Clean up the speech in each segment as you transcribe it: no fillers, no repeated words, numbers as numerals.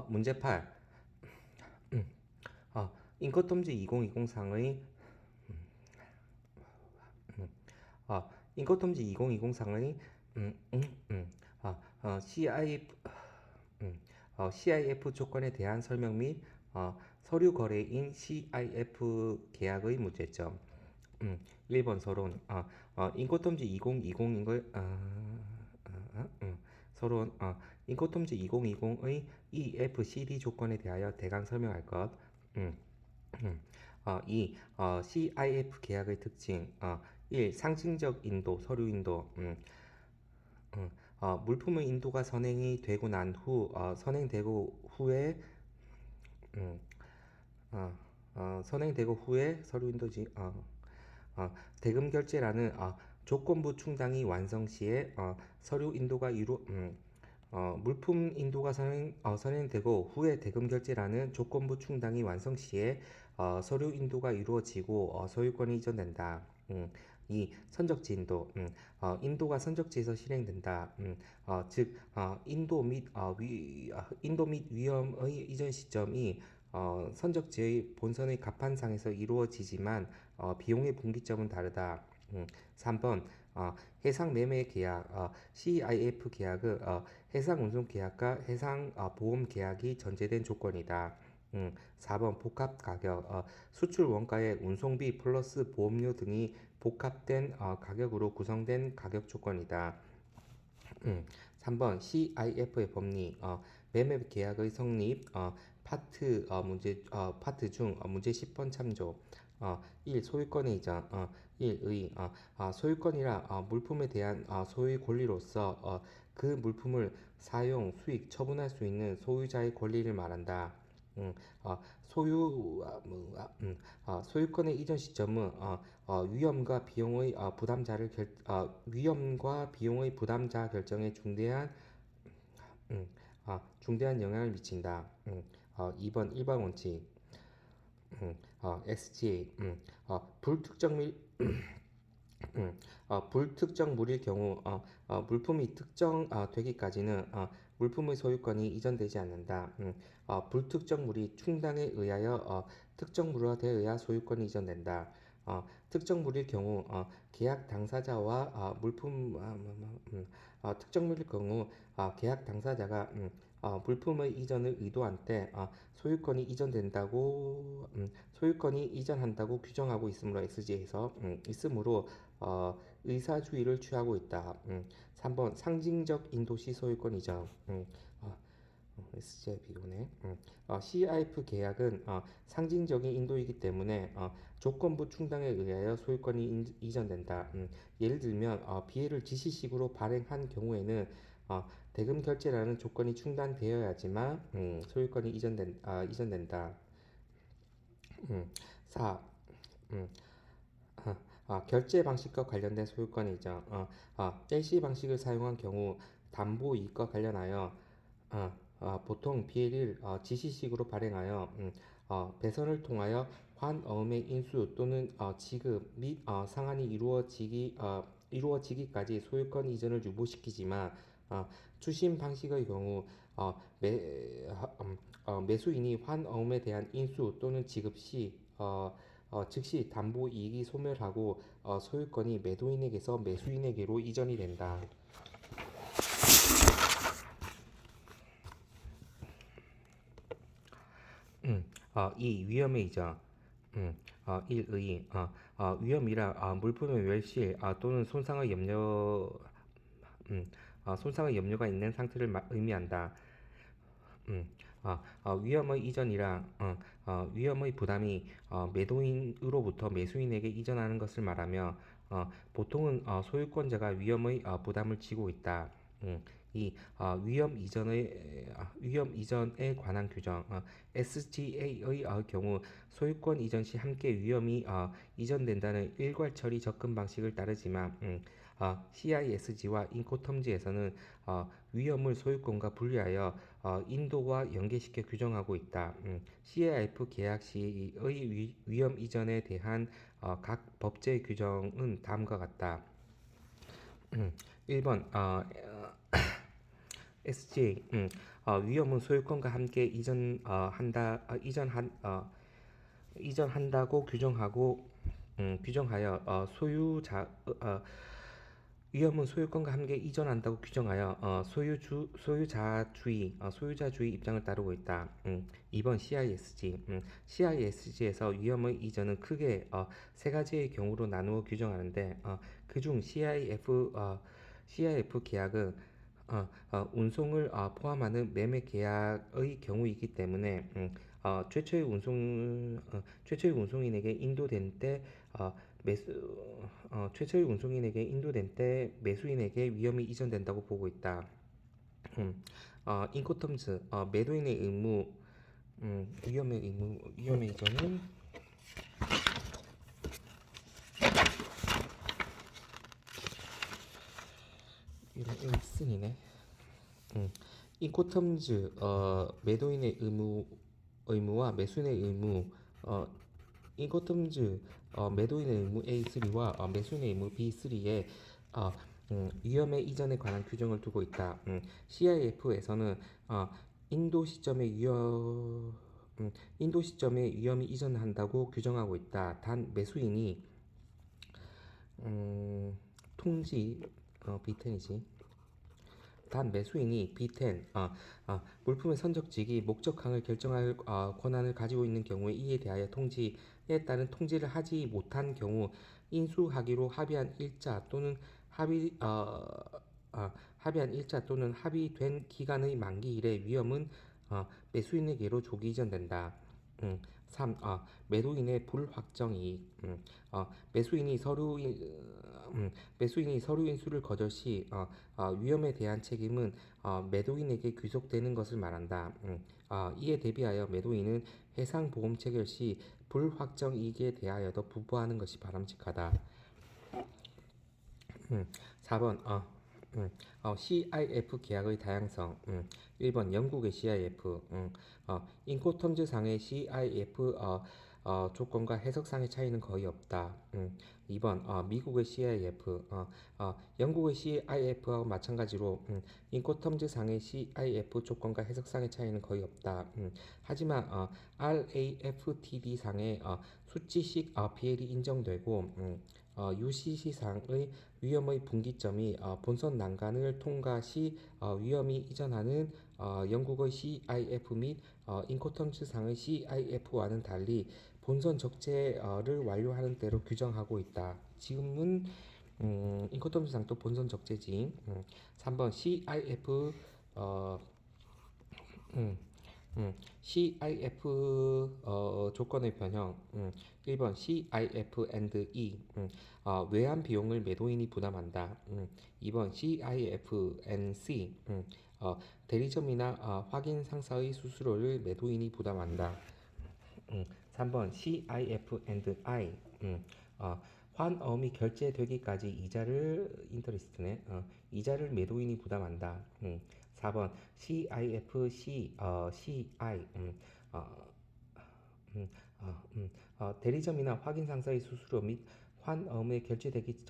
문제 8. 인코톰즈 2020상의 인코톰즈 2020상의 CIF CIF 조건에 대한 설명 및 서류 거래인 CIF 계약의 문제점. 1번 서론. 인코톰즈 2020인 걸 서론. 인코톰즈 2020의 EFCD 조건에 대하여 대강 설명할 것. 음, 2. CIF 계약의 특징. 1. 상징적 인도, 서류 인도. 물품의 인도가 선행이 되고 난 후, 선행되고 후에, 음, 선행되고 후에 서류 인도지. 대금 결제라는 조건부 충당이 완성 시에 서류 인도가 물품 인도가 선행되고 후에 대금 결제라는 조건부 충당이 완성 시에 서류 인도가 이루어지고 소유권이 이전된다. 2. 선적지 인도. 인도가 선적지에서 실행된다. 즉 인도 및 위험의 이전 시점이 선적지의 본선의 갑판상에서 이루어지지만 비용의 분기점은 다르다. 3번 해상 매매 계약 CIF 계약은 해상 운송 계약과 해상 보험 계약이 전제된 조건이다. 4번 복합 가격 수출 원가의 운송비 플러스 보험료 등이 복합된 가격으로 구성된 가격 조건이다. 3번 CIF의 법리 매매 계약의 성립 파트 중 문제 10번 참조 1. 소유권의 이전 1의 소유권이라 물품에 대한 소유의 권리로서 그 물품을 사용, 수익, 처분할 수 있는 소유자의 권리를 말한다. 소유권의 이전 시점은 위험과 비용의 부담자 결정에 중대한 영향을 미친다. 2번 일반 원칙. SGA. 불특정 물일 경우 물품이 특정되기까지는 물품의 소유권이 이전되지 않는다. 불특정 물이 충당에 의하여 특정 물화되어야 소유권이 이전된다. 특정 물일 경우 계약 당사자와 특정 물일 경우 계약 당사자가 물품의 이전을 의도한 때 소유권이 이전한다고 규정하고 있으므로 SG에서 있으므로 의사주의를 취하고 있다. 3번 상징적 인도시 소유권 이전. SG에 비교네. CIF 계약은 상징적인 인도이기 때문에 조건부 충당에 의하여 소유권이 이전된다. 예를 들면 비해를 지시식으로 발행한 경우에는 대금 결제라는 조건이 충당되어야지만 소유권이 이전된다. 4. 결제 방식과 관련된 소유권 이전. LC 방식을 사용한 경우 담보 이익과 관련하여 보통 비해를 지시식으로 발행하여 배선을 통하여 환어음의 인수 또는 지급 및 상환이 이루어지기까지 소유권 이전을 유보시키지만 추심 방식의 경우 매수인이 환어음에 대한 인수 또는 지급 시 즉시 담보 이익이 소멸하고 소유권이 매도인에게서 매수인에게로 이전이 된다. 이 위험의 이전. 1의 위험이라 물품의 멸실 또는 손상의 염려가 있는 상태를 의미한다. 위험의 이전이라 위험의 부담이 매도인으로부터 매수인에게 이전하는 것을 말하며 보통은 소유권자가 위험의 부담을 지고 있다. 이 위험 이전에 관한 규정 SGA의 경우 소유권 이전 시 함께 위험이 이전된다는 일괄 처리 접근 방식을 따르지만 CISG와 인코텀즈에서는 위험을 소유권과 분리하여 인도와 연계시켜 규정하고 있다. CIF 계약 시의 위험 이전에 대한 각 법제 규정은 다음과 같다. 1번 SGA 위험은 소유권과 함께 이전한다고 규정하여 위험은 소유권과 함께 이전한다고 규정하여 소유자주의 입장을 따르고 있다. 2번 CISG. CISG에서 위험의 이전은 크게 세 가지의 경우로 나누어 규정하는데 그중 CIF 계약은 운송을 포함하는 매매 계약의 경우이기 때문에 최초의 운송인에게 인도된 때 최초의 운송인에게 인도된 때 매수인에게 위험이 이전된다고 보고 있다. 인코텀즈 매도인의 의무 위험의 이전은 이런 쓴이네. 인코텀즈 매도인의 의무와 매수인의 의무 인코텀즈 매도인의 의무 A3와 매수인의 의무 B3에 위험의 이전에 관한 규정을 두고 있다. CIF에서는 인도 시점에 위험이 이전한다고 규정하고 있다. 단 매수인이 통지 B10이지. 단 매수인이 B10 물품의 선적직이 목적항을 결정할 권한을 가지고 있는 경우에 이에 대하여 통지에 따른 통지를 하지 못한 경우 인수하기로 합의한 일자 또는 합의된 기간의 만기일에 위험은 매수인에게로 조기 이전된다. 3. 매도인의 불확정 이익. 매수인이 서류 인수를 거절 시 위험에 대한 책임은 매도인에게 귀속되는 것을 말한다. 이에 대비하여 매도인은 해상 보험 체결 시 불확정 이익에 대하여도 부부하는 것이 바람직하다. 4번 CIF 계약의 다양성. 1번 영국의 CIF 인코텀즈상의 CIF 조건과 해석상의 차이는 거의 없다. 2번 미국의 CIF 영국의 CIF와 마찬가지로 인코텀즈상의 CIF 조건과 해석상의 차이는 거의 없다. 하지만 RAFTD상의 수치식 PL이 인정되고 UCC상의 위험의 분기점이 본선 난간을 통과 시 위험이 이전하는 영국의 CIF 및 인코텀즈상의 CIF와는 달리 본선 적재를 완료하는 때로 규정하고 있다. 지금은 인코텀즈상도 본선 적재지. 3번 CIF CIF 조건의 변형. 1번 CIF&E 외환 비용을 매도인이 부담한다. 2번 CIF&C 대리점이나 확인 상사의 수수료를 매도인이 부담한다. 3번 CIF&I 환어음이 결제되기까지 이자를 매도인이 부담한다. 4번 CIFC CI 대리점이나 확인 상사의 수수료 및 환어음이 결제되기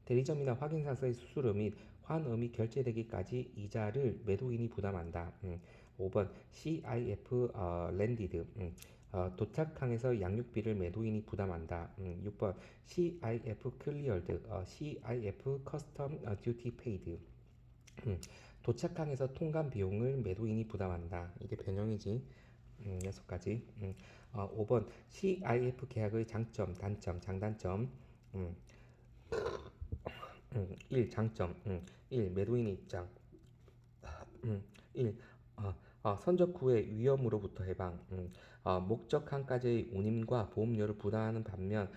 대리점이나 확인 상사의 수수료 및 환음이 결제되기까지 이자를 매도인이 부담한다. 5번 CIF 랜디드 도착항에서 양육비를 매도인이 부담한다. 6번 CIF 클리어드 CIF 커스텀 듀티 페이드 도착항에서 통관 비용을 매도인이 부담한다. 이게 변형이지. 6가지. 5번 CIF 계약의 장점, 단점, 장단점. 1. 장점. 1. 매도인의 입장. 1. 선적 후의 위험으로부터 해방. 목적항까지의 운임과 보험료를 부담하는 반면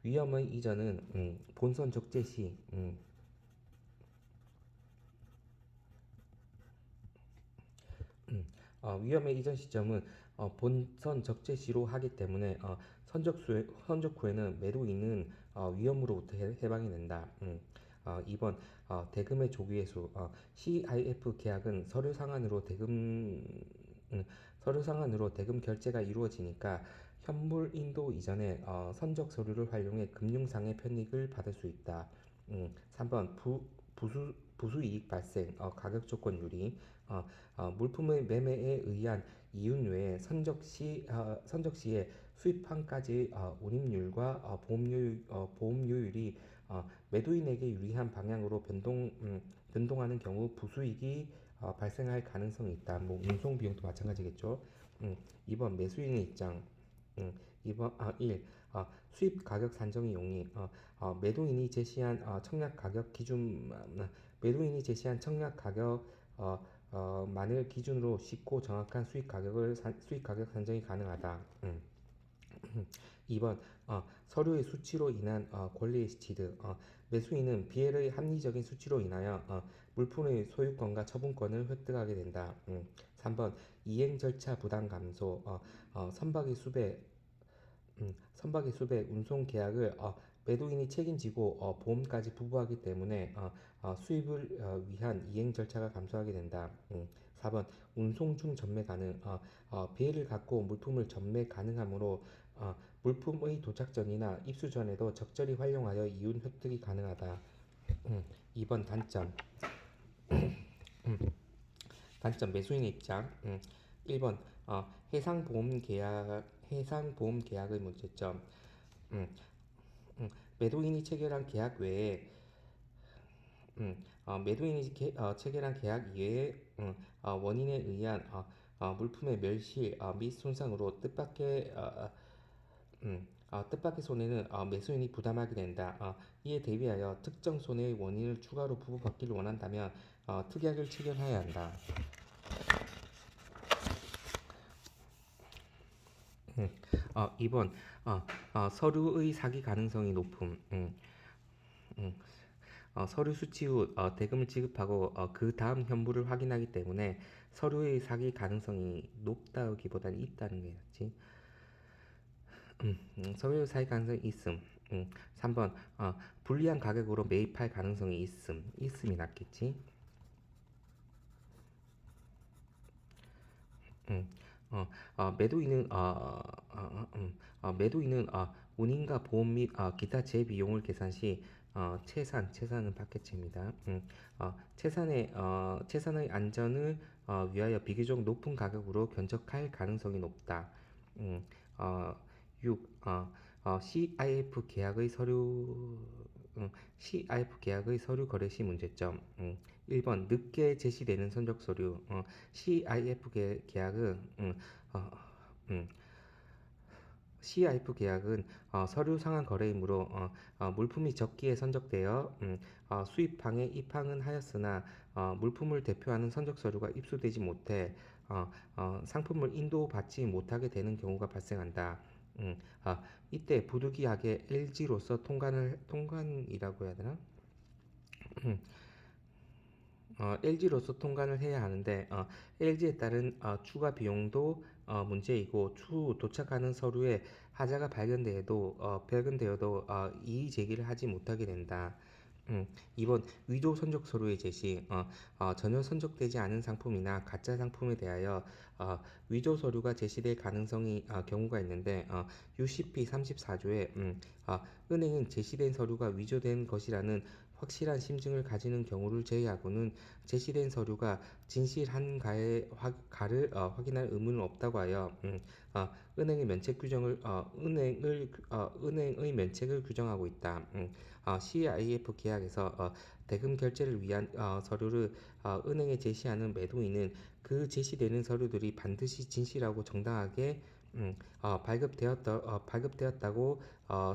위험의 이전은 본선 적재 시 위험의 이전 시점은 본선 적재 시로 하기 때문에 선적 후에는 매도인은 위험으로부터 해방이 된다. 2번 대금의 조기회수 CIF 계약은 서류 상한으로 대금 결제가 이루어지니까 현물 인도 이전에 선적 서류를 활용해 금융상의 편익을 받을 수 있다. 3번 부수이익 발생, 가격 조건 유리, 물품의 매매에 의한 이윤 외에 선적 시에 수입판까지 운임률과 보험료율이 매도인에게 유리한 방향으로 변동하는 경우 부수익이 발생할 가능성이 있다. 뭐 운송 비용도 마찬가지겠죠. 2번 매수인의 입장. 1. 수입 가격 산정의 용이 매도인이 제시한 청약 가격 기준 매도인이 제시한 청약 가격 만을 기준으로 쉽고 정확한 수입 가격 산정이 가능하다. 2번 서류의 수치로 인한 권리의 스치드 매수인은 비엘의 합리적인 수치로 인하여 물품의 소유권과 처분권을 획득하게 된다. 3번 이행 절차 부담 감소 선박의 수배 운송 계약을 매도인이 책임지고 보험까지 부부하기 때문에 수입을 위한 이행 절차가 감소하게 된다. 4번 운송 중 전매 가능 비해를 갖고 물품을 전매 가능하므로 물품의 도착 전이나 입수 전에도 적절히 활용하여 이윤 획득이 가능하다. 2번 단점 매수인의 입장. 1번 해상보험 계약의 문제점. 음, 매도인이 체결한 계약 외에 체결한 계약 이외에 원인에 의한 물품의 멸실 및 손상으로 뜻밖의 손해는 매수인이 부담하게 된다. 이에 대비하여 특정 손해의 원인을 추가로 부과받기를 원한다면 특약을 체결해야 한다. 2번 서류의 사기 가능성이 높음. 서류 수치 후 대금을 지급하고 그 다음 현물을 확인하기 때문에 서류의 사기 가능성이 높다기보다는 있다는 게 낫지. 서류 사기 가능성이 있음. 3번 불리한 가격으로 매입할 가능성이 있음이 낫겠지. 음, 매도인은 운임과 보험 및 기타 재비용을 계산 시 채산은 파켓입니다. 채산의 안전을 위하여 비교적 높은 가격으로 견적할 가능성이 높다. 음, 어, 6. CIF 계약의 서류 거래 시 문제점. 1번 늦게 제시되는 선적 서류. CIF 계약은 어, 음, CIF 계약은 서류 상한 거래이므로 물품이 적기에 선적되어 수입항에 입항은 하였으나 물품을 대표하는 선적 서류가 입수되지 못해 상품을 인도받지 못하게 되는 경우가 발생한다. 이때 부득이하게 LG로서 통관이라고 해야 되나? LG로서 통관을 해야 하는데 LG에 따른 추가 비용도 문제이고 추후 도착하는 서류에 하자가 발견되어도 이의 제기를 하지 못하게 된다. 2번 위조 선적 서류의 제시 전혀 선적되지 않은 상품이나 가짜 상품에 대하여 위조 서류가 제시될 가능성이 경우가 있는데 UCP 34조에 은행은 제시된 서류가 위조된 것이라는 확실한 심증을 가지는 경우를 제외하고는 제시된 서류가 진실한가를 확인할 의무는 없다고 하여 은행의 면책 규정을 은행의 면책을 규정하고 있다. CIF 계약에서 대금 결제를 위한 서류를 은행에 제시하는 매도인은 그 제시되는 서류들이 반드시 진실하고 정당하게 발급되었다고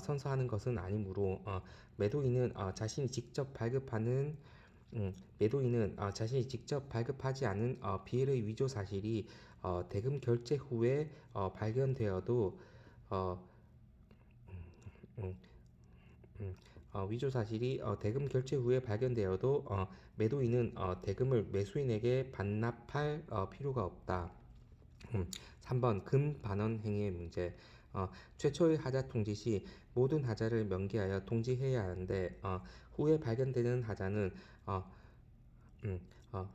선서하는 것은 아니므로 매도인은 자신이 직접 발급하지 않은 비엘의 위조 사실이 대금 결제 후에 발견되어도 어, 음, 위조 사실이 대금 결제 후에 발견되어도 매도인은 대금을 매수인에게 반납할 필요가 없다. 3번 금반원 행위의 문제. 최초의 하자 통지 시 모든 하자를 명기하여 통지해야 하는데 후에 발견되는 하자는 어,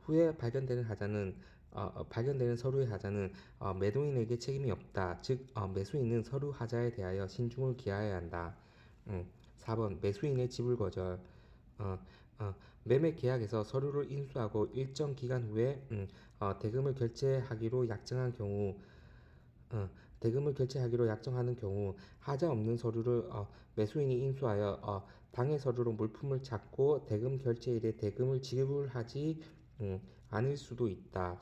후에 발견되는 서류의 하자는 매도인에게 책임이 없다. 즉 매수인은 서류 하자에 대하여 신중을 기하여야 한다. 4번 매수인의 지불 거절. 매매 계약에서 서류를 인수하고 일정 기간 후에 대금을 결제하기로 약정한 경우 어, 대금을 결제하기로 약정하는 경우 하자 없는 서류를 매수인이 인수하여 당해 서류로 물품을 찾고 대금 결제일에 대금을 지불하지 않을 수도 있다.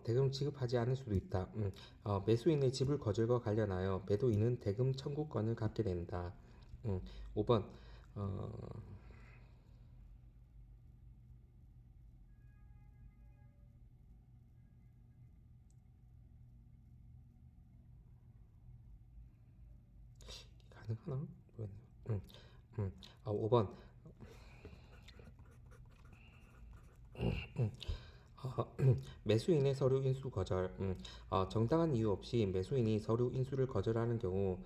대금 지급하지 않을 수도 있다. 매수인의 지불 거절과 관련하여 매도인은 대금 청구권을 갖게 된다. 5번 어, 가능하나? 모르겠네요. 5번 매수인의 서류 인수 거절. 정당한 이유 없이 매수인이 서류 인수를 거절하는 경우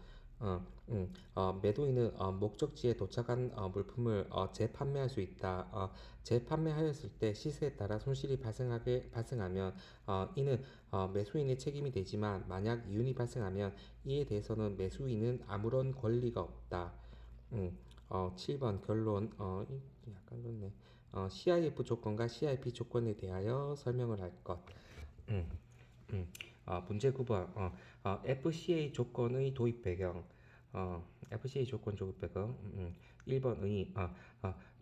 매도인은 목적지에 도착한 물품을 재판매할 수 있다. 재판매하였을 때 시세에 따라 손실이 발생하면 이는 매수인의 책임이 되지만 만약 이윤이 발생하면 이에 대해서는 매수인은 아무런 권리가 없다. 7번 결론. 약간 그렇네. CIF 조건과 CIP 조건에 대하여 설명을 할 것. 음, 문제 9번. FCA 조건의 도입 배경. FCA 조건 도입 배경. 1번의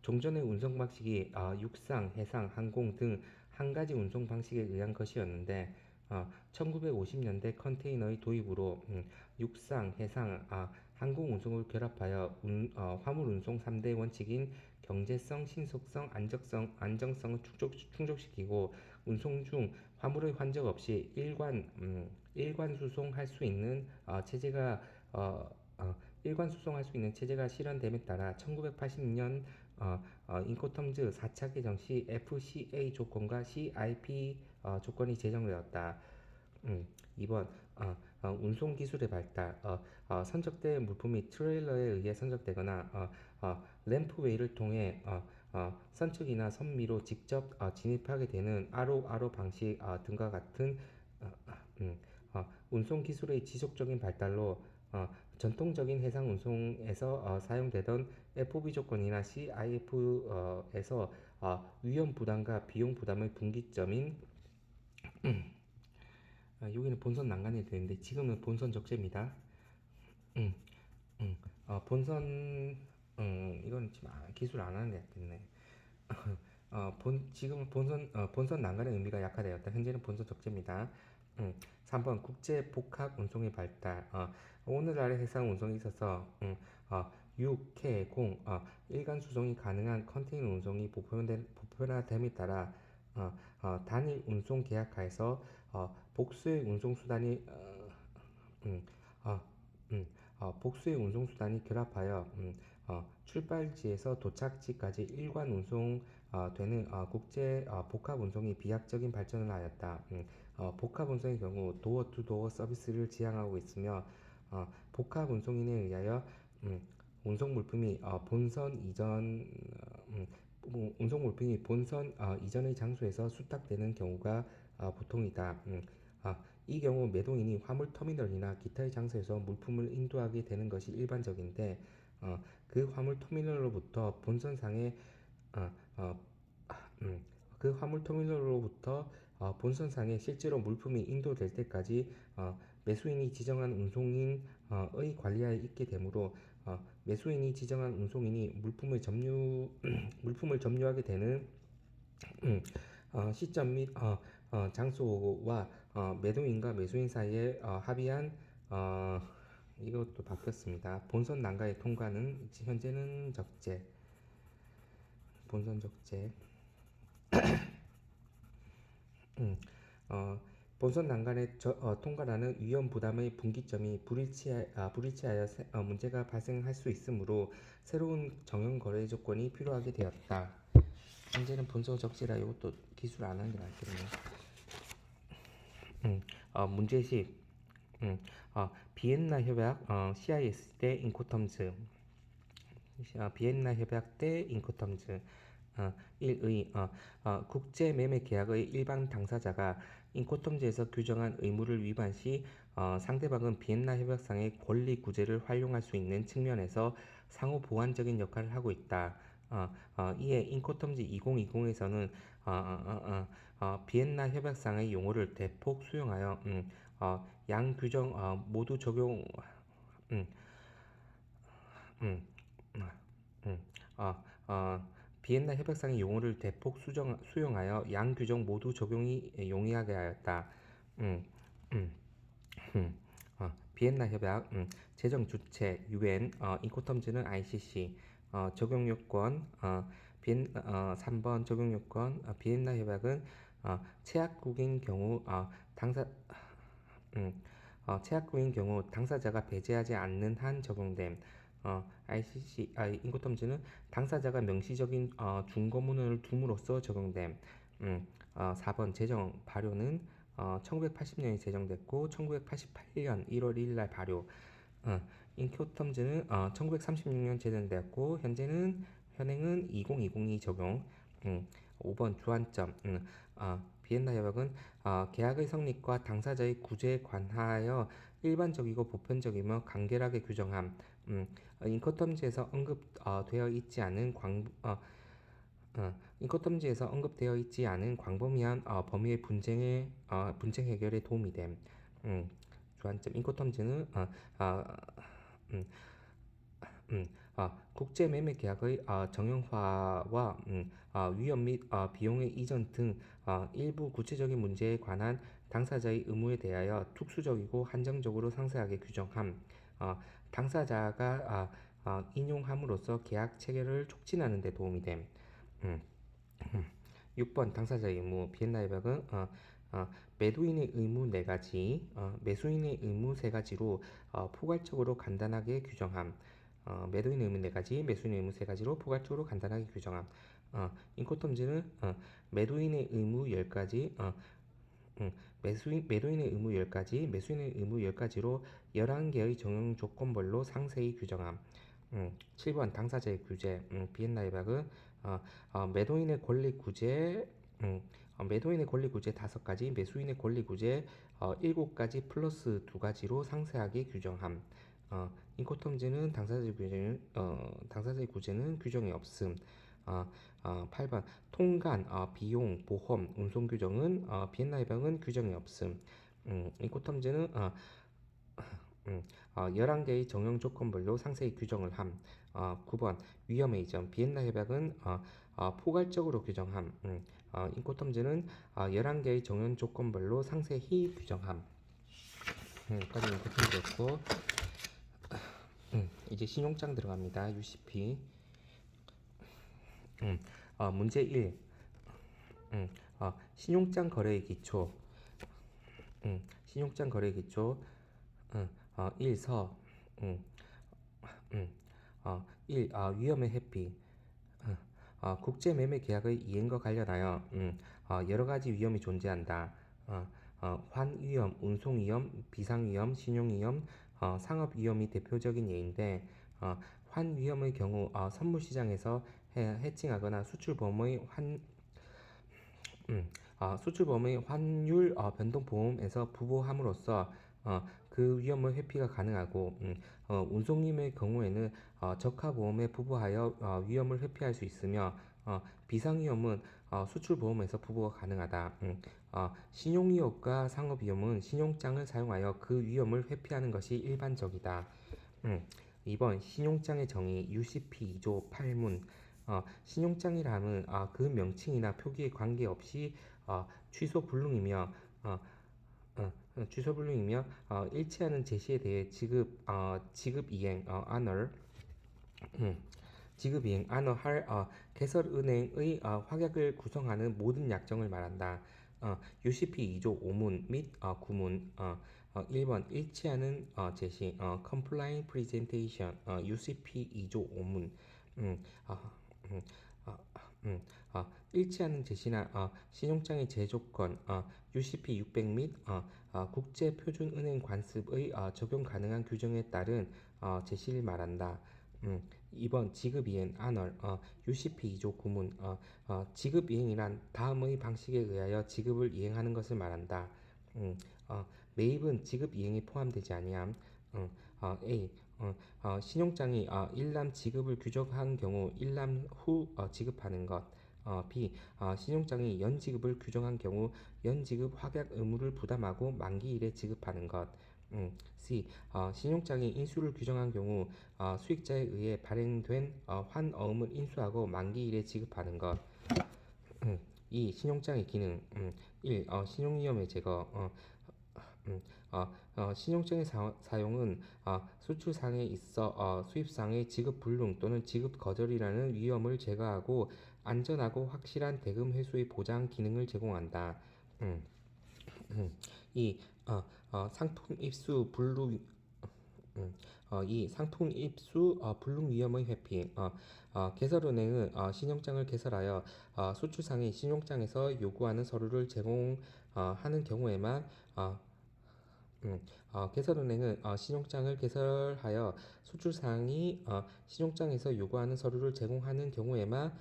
종전의 운송 방식이 육상, 해상, 항공 등 한 가지 운송 방식에 의한 것이었는데 1950년대 컨테이너의 도입으로 육상, 해상, 항공 운송을 결합하여 화물 운송 3대 원칙인 경제성, 신속성, 안정성을 충족시키고 운송 중 화물의 환적 없이 일관 수송할 수 있는 어, 일관 수송할 수 있는 체제가 실현됨에 따라 1980년 인코텀즈 4차 개정 시 FCA 조건과 CIP 조건이 제정되었다. 2번 운송 기술의 발달. 선적된 물품이 트레일러에 의해 선적되거나 램프웨이를 통해 선측이나 선미로 직접 진입하게 되는 RORO 방식 등과 같은 어, 음, 운송 기술의 지속적인 발달로 전통적인 해상 운송에서 사용되던 FOB 조건이나 CIF에서 위험 부담과 비용 부담의 분기점인 여기는 본선 난간이 되는데 지금은 본선 적재입니다. 음, 본선 이건 지금 기술 안 하는 게 낫겠네. 지금 본선 난간의 의미가 약화되었다. 현재는 본선 적재입니다. 3번 국제 복합 운송의 발달. 오늘날의 해상 운송에 있어서 육, 해, 공, 일간 수송이 가능한 컨테이너 운송이 보편화됨에 따라 단일 운송 계약하에서 복수의 운송 수단이 음, 어, 복수의 운송 수단이 결합하여 출발지에서 도착지까지 일관 운송 되는 국제 복합 운송이 비약적인 발전을 하였다. 복합 운송의 경우 도어 투 도어 서비스를 지향하고 있으며 복합 운송인에 의하여 운송 물품이 운송 물품이 본선 이전의 장소에서 수탁되는 경우가 보통이다. 이 경우 매도인이 화물 터미널이나 기타의 장소에서 물품을 인도하게 되는 것이 일반적인데 그 화물 터미널로부터 본선상에 어, 어, 음, 그 화물 터미널로부터 본선상에 실제로 물품이 인도될 때까지 매수인이 지정한 운송인의 관리하에 있게 되므로 매수인이 지정한 운송인이 물품을 점유하게 되는 시점 및 장소와 매도인과 매수인 사이에 합의한 어, 이것도 바뀌었습니다. 본선 난가의 통과는 현재는 적재, 본선 적재. 음, 어, 본선 난간의 통과라는 위험 부담의 분기점이 불일치하여 문제가 발생할 수 있으므로 새로운 정형 거래 조건이 필요하게 되었다. 현재는 본선 적재라 이것도 기술 안 하는 게 낫겠네. 문제식 비엔나 협약 CIS 때 인코텀즈 비엔나 협약 때 인코텀즈 1의 국제 매매 계약의 일반 당사자가 인코텀지에서 규정한 의무를 위반 시 상대방은 비엔나 협약상의 권리 구제를 활용할 수 있는 측면에서 상호 보완적인 역할을 하고 있다. 이에 인코텀지 2020에서는 비엔나 협약상의 용어를 대폭 수용하여 양 규정 모두 적용 음, 음, 음, 어, 어, 비엔나 협약상의 용어를 대폭 수용하여 양 규정 모두 적용이 용이하게 하였다. 음, 음, 비엔나 협약 제정 주체 UN 인코텀즈는 ICC 적용 요건 3번 적용 요건 비엔나 협약은 체약국인 경우 당사 체약국인 경우 당사자가 배제하지 않는 한 적용됨. ICC 인코텀즈는 당사자가 명시적인 중거문을 둠으로써 적용됨. 4번 제정 발효는 1980년에 제정됐고 1988년 1월 1일 날 발효. 인코텀즈는 1936년 제정되었고 현행은 2020이 적용. 5번 주안점. 비엔나 협약은 계약의 성립과 당사자의 구제에 관하여 일반적이고 보편적이며 간결하게 규정함. 인코텀즈에서 언급되어 있지 않은 인코텀지에서 언급되어 있지 않은 광범위한 범위의 분쟁 해결에 도움이 됨. 주안점 인코텀지는 음, 국제 매매 계약의 정형화와 위험 및 비용의 이전 등 일부 구체적인 문제에 관한 당사자의 의무에 대하여 특수적이고 한정적으로 상세하게 규정함. 당사자가 인용함으로써 계약 체결을 촉진하는 데 도움이 됨. 음, 6번 당사자의 의무 비엔나 협약은 매도인의 의무 4가지, 매수인의 의무 3가지로 포괄적으로 간단하게 규정함. 매도인의 의무 4가지, 매수인의 의무 3가지로 포괄적으로 간단하게 규정함. 인코텀즈는 매도인의 의무 10가지, 매도인의 의무 10가지, 매수인의 의무 10가지로 11개의 정형 조건별로 상세히 규정함. 7번 당사자의 규제 비엔나 협약은 매도인의 권리 구제 매도인의 권리 구제 5가지, 매수인의 권리 구제 7가지 플러스 2가지로 상세하게 규정함. 인코텀즈는 당사자의 구제는 규정이 없음. 8번 통관, 비용, 보험, 운송 규정은 비엔나 협약은 규정이 없음. 인코텀즈는 11개의 정형 조건별로 상세히 규정을 함. 9번 위험의 이전 비엔나 협약은 포괄적으로 규정함. 인코텀즈는 11개의 정형 조건별로 상세히 규정함. 여기까지 인코텀즈였고 이제 신용장 들어갑니다. UCP 문제 1 신용장 거래의 기초 신용장 거래의 기초 1서 1. 위험의 회피 국제 매매 계약의 이행과 관련하여 여러 가지 위험이 존재한다. 환 위험, 운송 위험, 비상 위험, 신용 위험, 상업 위험이 대표적인 예인데 환 위험의 경우 선물 시장에서 해칭하거나 수출범의 환율 변동 보험에서 부보함으로써 그 위험의 회피가 가능하고 운송임의 경우에는 적하보험에 부보하여 위험을 회피할 수 있으며 비상위험은 수출보험에서 부보가 가능하다. 신용위협과 상업위험은 신용장을 사용하여 그 위험을 회피하는 것이 일반적이다. 2번 신용장의 정의 UCP 2조 8문 신용장이라 함은 그 명칭이나 표기에 관계없이 취소불능이며 일치하는 제시에 대해 지급 이행 honor 지급 이행 honor 할 개설은행의 확약을 구성하는 모든 약정을 말한다. UCP 2조 5문 및 9문 1번 일치하는 제시 Compliant Presentation UCP 2조 5문 음, 어, 음, 어, 일치하는 제시나 신용장의 제조건 UCP 600 및 국제표준은행 관습의 적용 가능한 규정에 따른 제시를 말한다. 2번 지급이행 안월 UCP 2조 구문 지급이행이란 다음의 방식에 의하여 지급을 이행하는 것을 말한다. 매입은 지급이행에 포함되지 아니함. A 신용장이 일람 지급을 규정한 경우 일람 후 지급하는 것. B. 신용장이 연지급을 규정한 경우 연지급 확약 의무를 부담하고 만기일에 지급하는 것. C. 신용장이 인수를 규정한 경우 수익자에 의해 발행된 환어음을 인수하고 만기일에 지급하는 것. 2. 신용장의 기능 1. 신용위험의 제거 신용장의 사용은 수출상에 있어 수입상의 지급 불능 또는 지급 거절이라는 위험을 제거하고 안전하고 확실한 대금 회수의 보장 기능을 제공한다. 음, 2. 상품 입수 불루 2. 상품 입수 불능 위험의 회피 개설은행은 신용장을 개설하여 수출상의 신용장에서 요구하는 서류를 제공하는 경우에만 개설은행은 신용장을 개설하여 수출상이 신용장에서 요구하는 서류를 제공하는 경우에만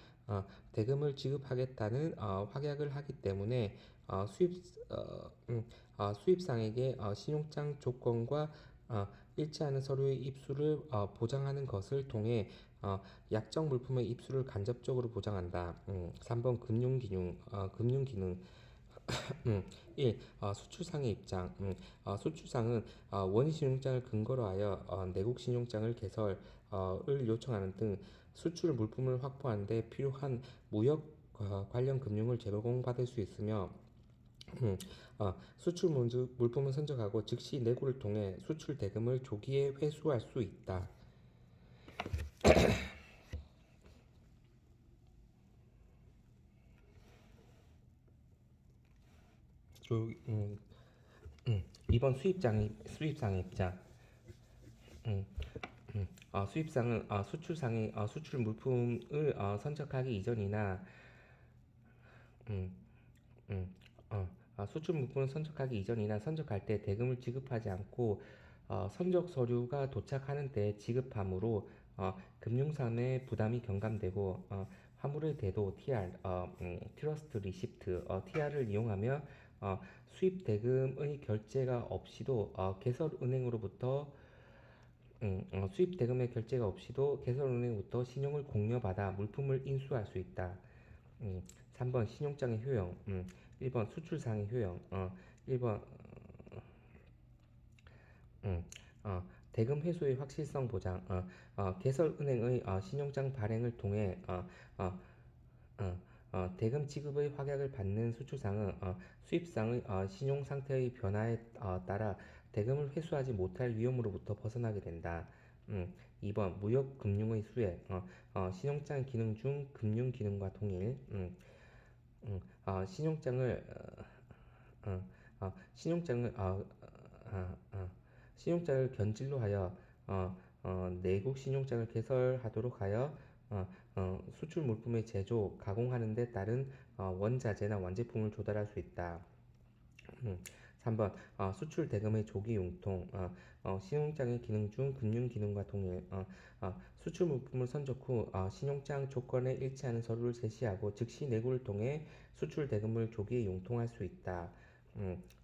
대금을 지급하겠다는 확약을 하기 때문에 수입상에게 신용장 조건과 일치하는 서류의 입수를 보장하는 것을 통해 약정 물품의 입수를 간접적으로 보장한다. 3번 금융기능 1. 수출상의 입장 수출상은 원신용장을 근거로 하여 내국 신용장을 개설을 요청하는 등 수출 물품을 확보하는 데 필요한 무역 관련 금융을 제공받을 수 있으며 수출 물품을 선적하고 즉시 내구를 통해 수출 대금을 조기에 회수할 수 있다. 조, 2번 수입상의 입장 수입상은 수출상의 수출 물품을 선적하기 이전이나 음, 음, 수출 물품을 선적하기 이전이나 선적할 때 대금을 지급하지 않고 선적 서류가 도착하는 때 지급하므로 금융상의 부담이 경감되고 화물의 대도 TR, 트러스트 리시프트, TR을 이용하며 수입 대금의 결제가 없이도 수입 대금의 결제가 없이도 개설은행부터 신용을 공여받아 물품을 인수할 수 있다. 3번 신용장의 효용 1번 수출상의 효용 1번 대금 회수의 확실성 보장 개설은행의 신용장 발행을 통해 대금 지급의 확약을 받는 수출상은 수입상의 신용 상태의 변화에 따라 대금을 회수하지 못할 위험으로부터 벗어나게 된다. 2번 무역 금융의 수혜 신용장 기능 중 금융 기능과 동일 신용장을 신용장을 신용장을 견질로 하여 내국 신용장을 개설하도록 하여 수출 물품의 제조, 가공하는 데 따른 원자재나 완제품을 조달할 수 있다. 3번 수출 대금의 조기 융통 신용장의 기능 중 금융 기능과 동일 수출 물품을 선적 후 신용장 조건에 일치하는 서류를 제시하고 즉시 내구를 통해 수출 대금을 조기에 융통할 수 있다.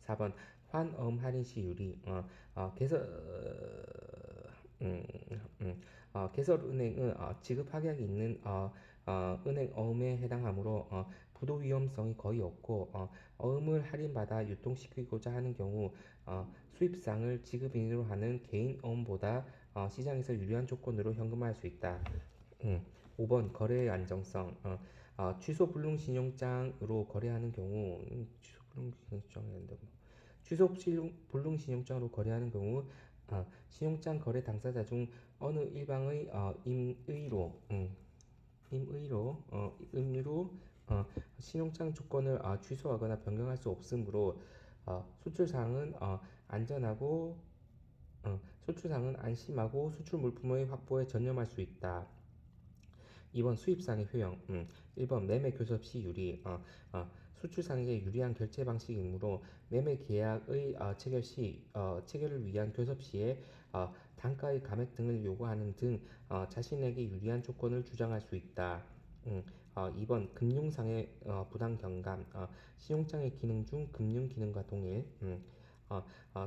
4번 환엄 할인 시 유리 개설은행은 지급 확약이 있는 은행 어음에 해당하므로 부도 위험성이 거의 없고 어음을 할인받아 유통시키고자 하는 경우 수입상을 지급인으로 하는 개인 어음보다 시장에서 유리한 조건으로 현금화할 수 있다. 5번 거래의 안정성 취소 불능 신용장으로 거래하는 경우 취소 불능 신용장이란다. 취소 불능 신용장으로 거래하는 경우 신용장 거래 당사자 중 어느 일방의 임의로 신용장 조건을 취소하거나 변경할 수 없으므로 수출상은 안전하고 수출상은 안심하고 수출 물품의 확보에 전념할 수 있다. 2번 수입상의 효용 1번 매매 교섭 시 유리 수출상에게 유리한 결제 방식이므로 매매 계약의 체결을 위한 교섭 시에 단가의 감액 등을 요구하는 등 자신에게 유리한 조건을 주장할 수 있다. 2번 금융상의 부당 경감 신용장의 기능 중 금융 기능과 동일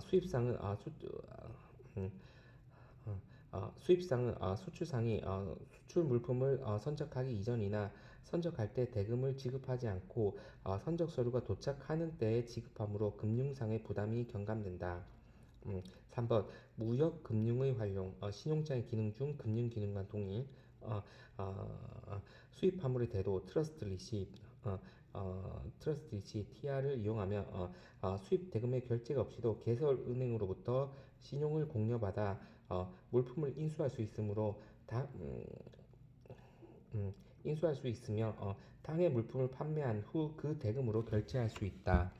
수입상은 음, 수입상은 수출상이 수출 물품을 선적하기 이전이나 선적할 때 대금을 지급하지 않고 선적 서류가 도착하는 때에 지급함으로 금융상의 부담이 경감된다. 3번 무역 금융의 활용 신용장의 기능 중 금융 기능과 동일 어, 수입 화물의 대도 트러스트 리시 TR을 이용하며 수입 대금의 결제가 없이도 개설은행으로부터 신용을 공여받아 물품을 인수할 수 있으므로 다, 인수할 수 있으며 당해 물품을 판매한 후 그 대금으로 결제할 수 있다.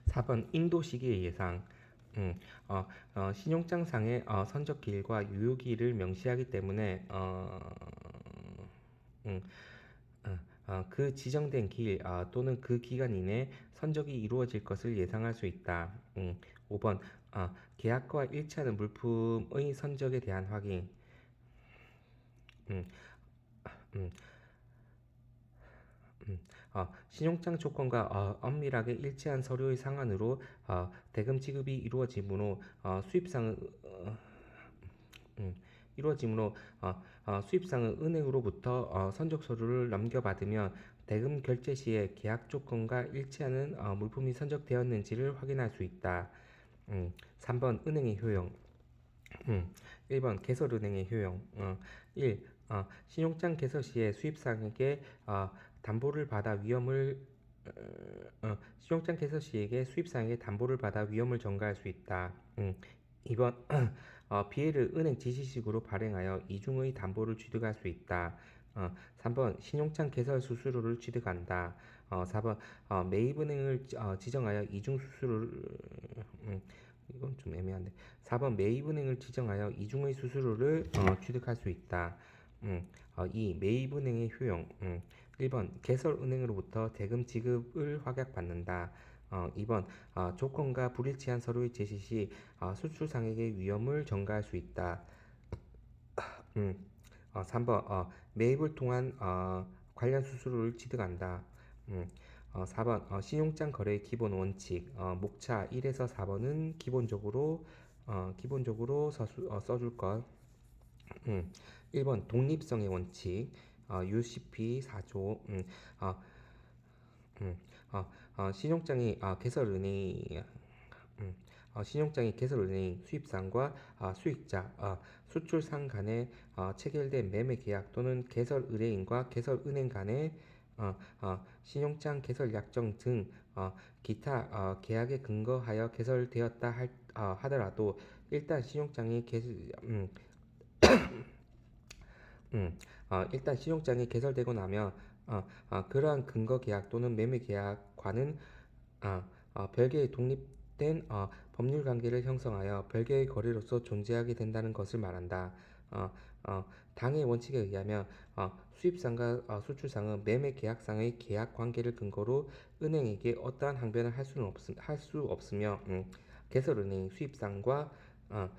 4번 인도시기의 예상. 신용장상의 선적기일과 유효기일을 명시하기 때문에 음, 그 지정된 기일 또는 그 기간 이내 선적이 이루어질 것을 예상할 수 있다. 5번 계약과 일치하는 물품의 선적에 대한 확인. 음, 음, 신용장 조건과 엄밀하게 일치한 서류의 상한으로 대금 지급이 음, 이루어지므로 수입상은 은행으로부터 선적 서류를 넘겨받으면 대금 결제 시에 계약 조건과 일치하는 물품이 선적되었는지를 확인할 수 있다. 3번 은행의 효용. 1번 개설은행의 효용. 1. 신용장 개설 시에 수입상에게 담보를 받아 신용장 개설 시에게 수입상에게 담보를 받아 위험을 전가할 수 있다. 2번 비해를 은행 지시식으로 발행하여 이중의 담보를 취득할 수 있다. 3번 신용장 개설 수수료를 취득한다. 4번 매입은행을 지정하여 이중 수수료를 이건 좀 애매한데 4번 매입은행을 지정하여 이중의 수수료를 취득할 수 있다. 2. 매입은행의 효용 1번 개설은행으로부터 대금 지급을 확약받는다. 2번 조건과 불일치한 서류의 제시 시 수출상에게 위험을 전가할 수 있다. 3번 매입을 통한 관련 수수료를 취득한다. 4번 신용장 거래의 기본 원칙 목차 1에서 4번은 기본적으로 써줄 것. 1번 독립성의 원칙 UCP 4조 신용장이 개설은행이 수입상과 수익자, 수출상 간에 체결된 매매 계약 또는 개설의뢰인과 개설은행 간의 신용장 개설 약정 등 기타 계약에 근거하여 개설되었다 하더라도 일단 신용장이 개설되고 나면 그러한 근거 계약 또는 매매 계약과는 별개의 독립된 법률 관계를 형성하여 별개의 거래로서 존재하게 된다는 것을 말한다. 어, 당의 원칙에 의하면 수입상과 수출상은 매매 계약상의 계약 관계를 근거로 은행에게 어떠한 항변을 할 수 없으며 개설은행 수입상과 어,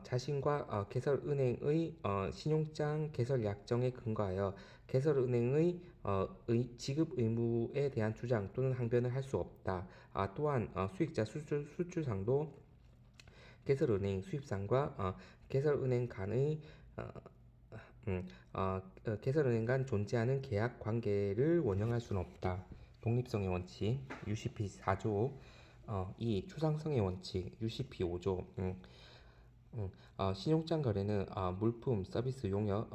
자신과 개설은행의 신용장 개설 약정에 근거하여 개설은행의 지급 의무에 대한 주장 또는 항변을 할 수 없다. 또한 수익자 수출상도 개설은행 수입상과 개설은행 간의 어, 개설은행 간 존재하는 계약 관계를 원형할 수는 없다. 독립성의 원칙 UCP 4조 2. 추상성의 원칙 UCP 5조 신용장 거래는 물품, 서비스 용역,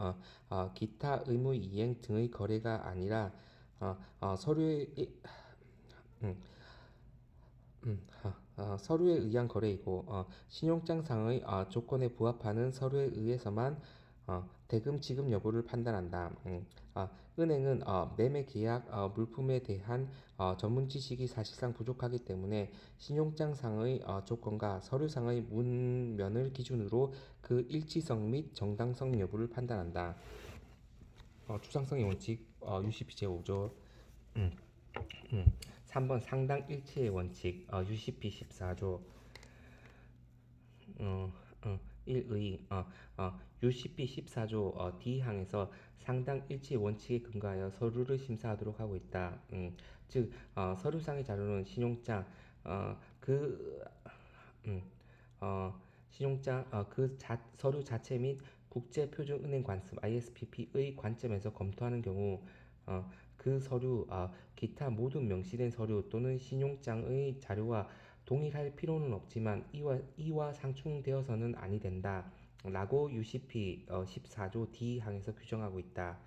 기타 의무 이행 등의 거래가 아니라 서류에 서류에 의한 거래이고 신용장상의 조건에 부합하는 서류에 의해서만 대금 지급 여부를 판단한다. 은행은 매매 계약 물품에 대한 전문 지식이 사실상 부족하기 때문에 신용장상의 조건과 서류상의 문면을 기준으로 그 일치성 및 정당성 여부를 판단한다. 추상성의 원칙 UCP 제5조. 음, 3번 상당 일치의 원칙 UCP 14조. 어, 1의 UCP 14조 D항에서 상당 일치 원칙에 근거하여 서류를 심사하도록 하고 있다. 즉 서류상의 자료는 신용장 그 신용장 서류 자체 및 국제표준은행 관습 ISPP의 관점에서 검토하는 경우 그 서류 기타 모든 명시된 서류 또는 신용장의 자료와 동일할 필요는 없지만 이와 상충되어서는 아니 된다 라고 UCP 14조 D항에서 규정하고 있다.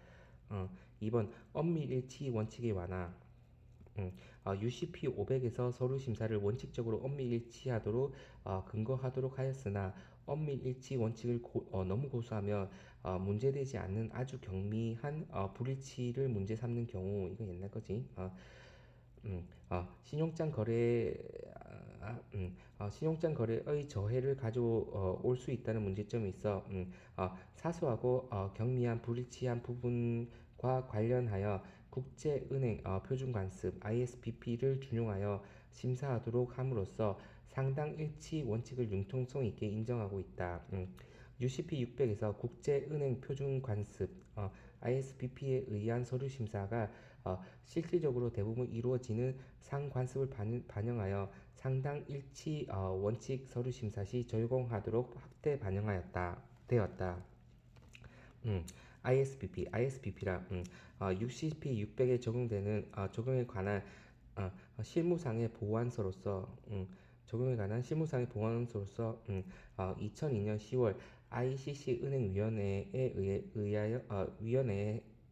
2번 엄밀일치 원칙의 완화. UCP 500에서 서류 심사를 원칙적으로 엄밀일치하도록 근거하도록 하였으나 엄밀일치 원칙을 너무 고수하며 문제되지 않는 아주 경미한 불일치를 문제 삼는 경우 이거 옛날 거지. 신용장 거래 신용장 거래의 저해를 가져올 수 있다는 문제점이 있어 사소하고 경미한 불일치한 부분과 관련하여 국제은행 표준관습 ISPP를 준용하여 심사하도록 함으로써 상당 일치 원칙을 융통성 있게 인정하고 있다. UCP 600에서 국제은행 표준관습 ISPP에 의한 서류 심사가 실질적으로 대부분 이루어지는 상관습을 반영하여 상당 일치 원칙 서류 심사 시 적용하도록 확대 반영하였다 되었다. ISPP라 UCP 600에 적용되는 적용에 관한 실무상의 보완서로서 적용에 관한 실무상의 보완서로서 2002년 10월 ICC 은행위원회에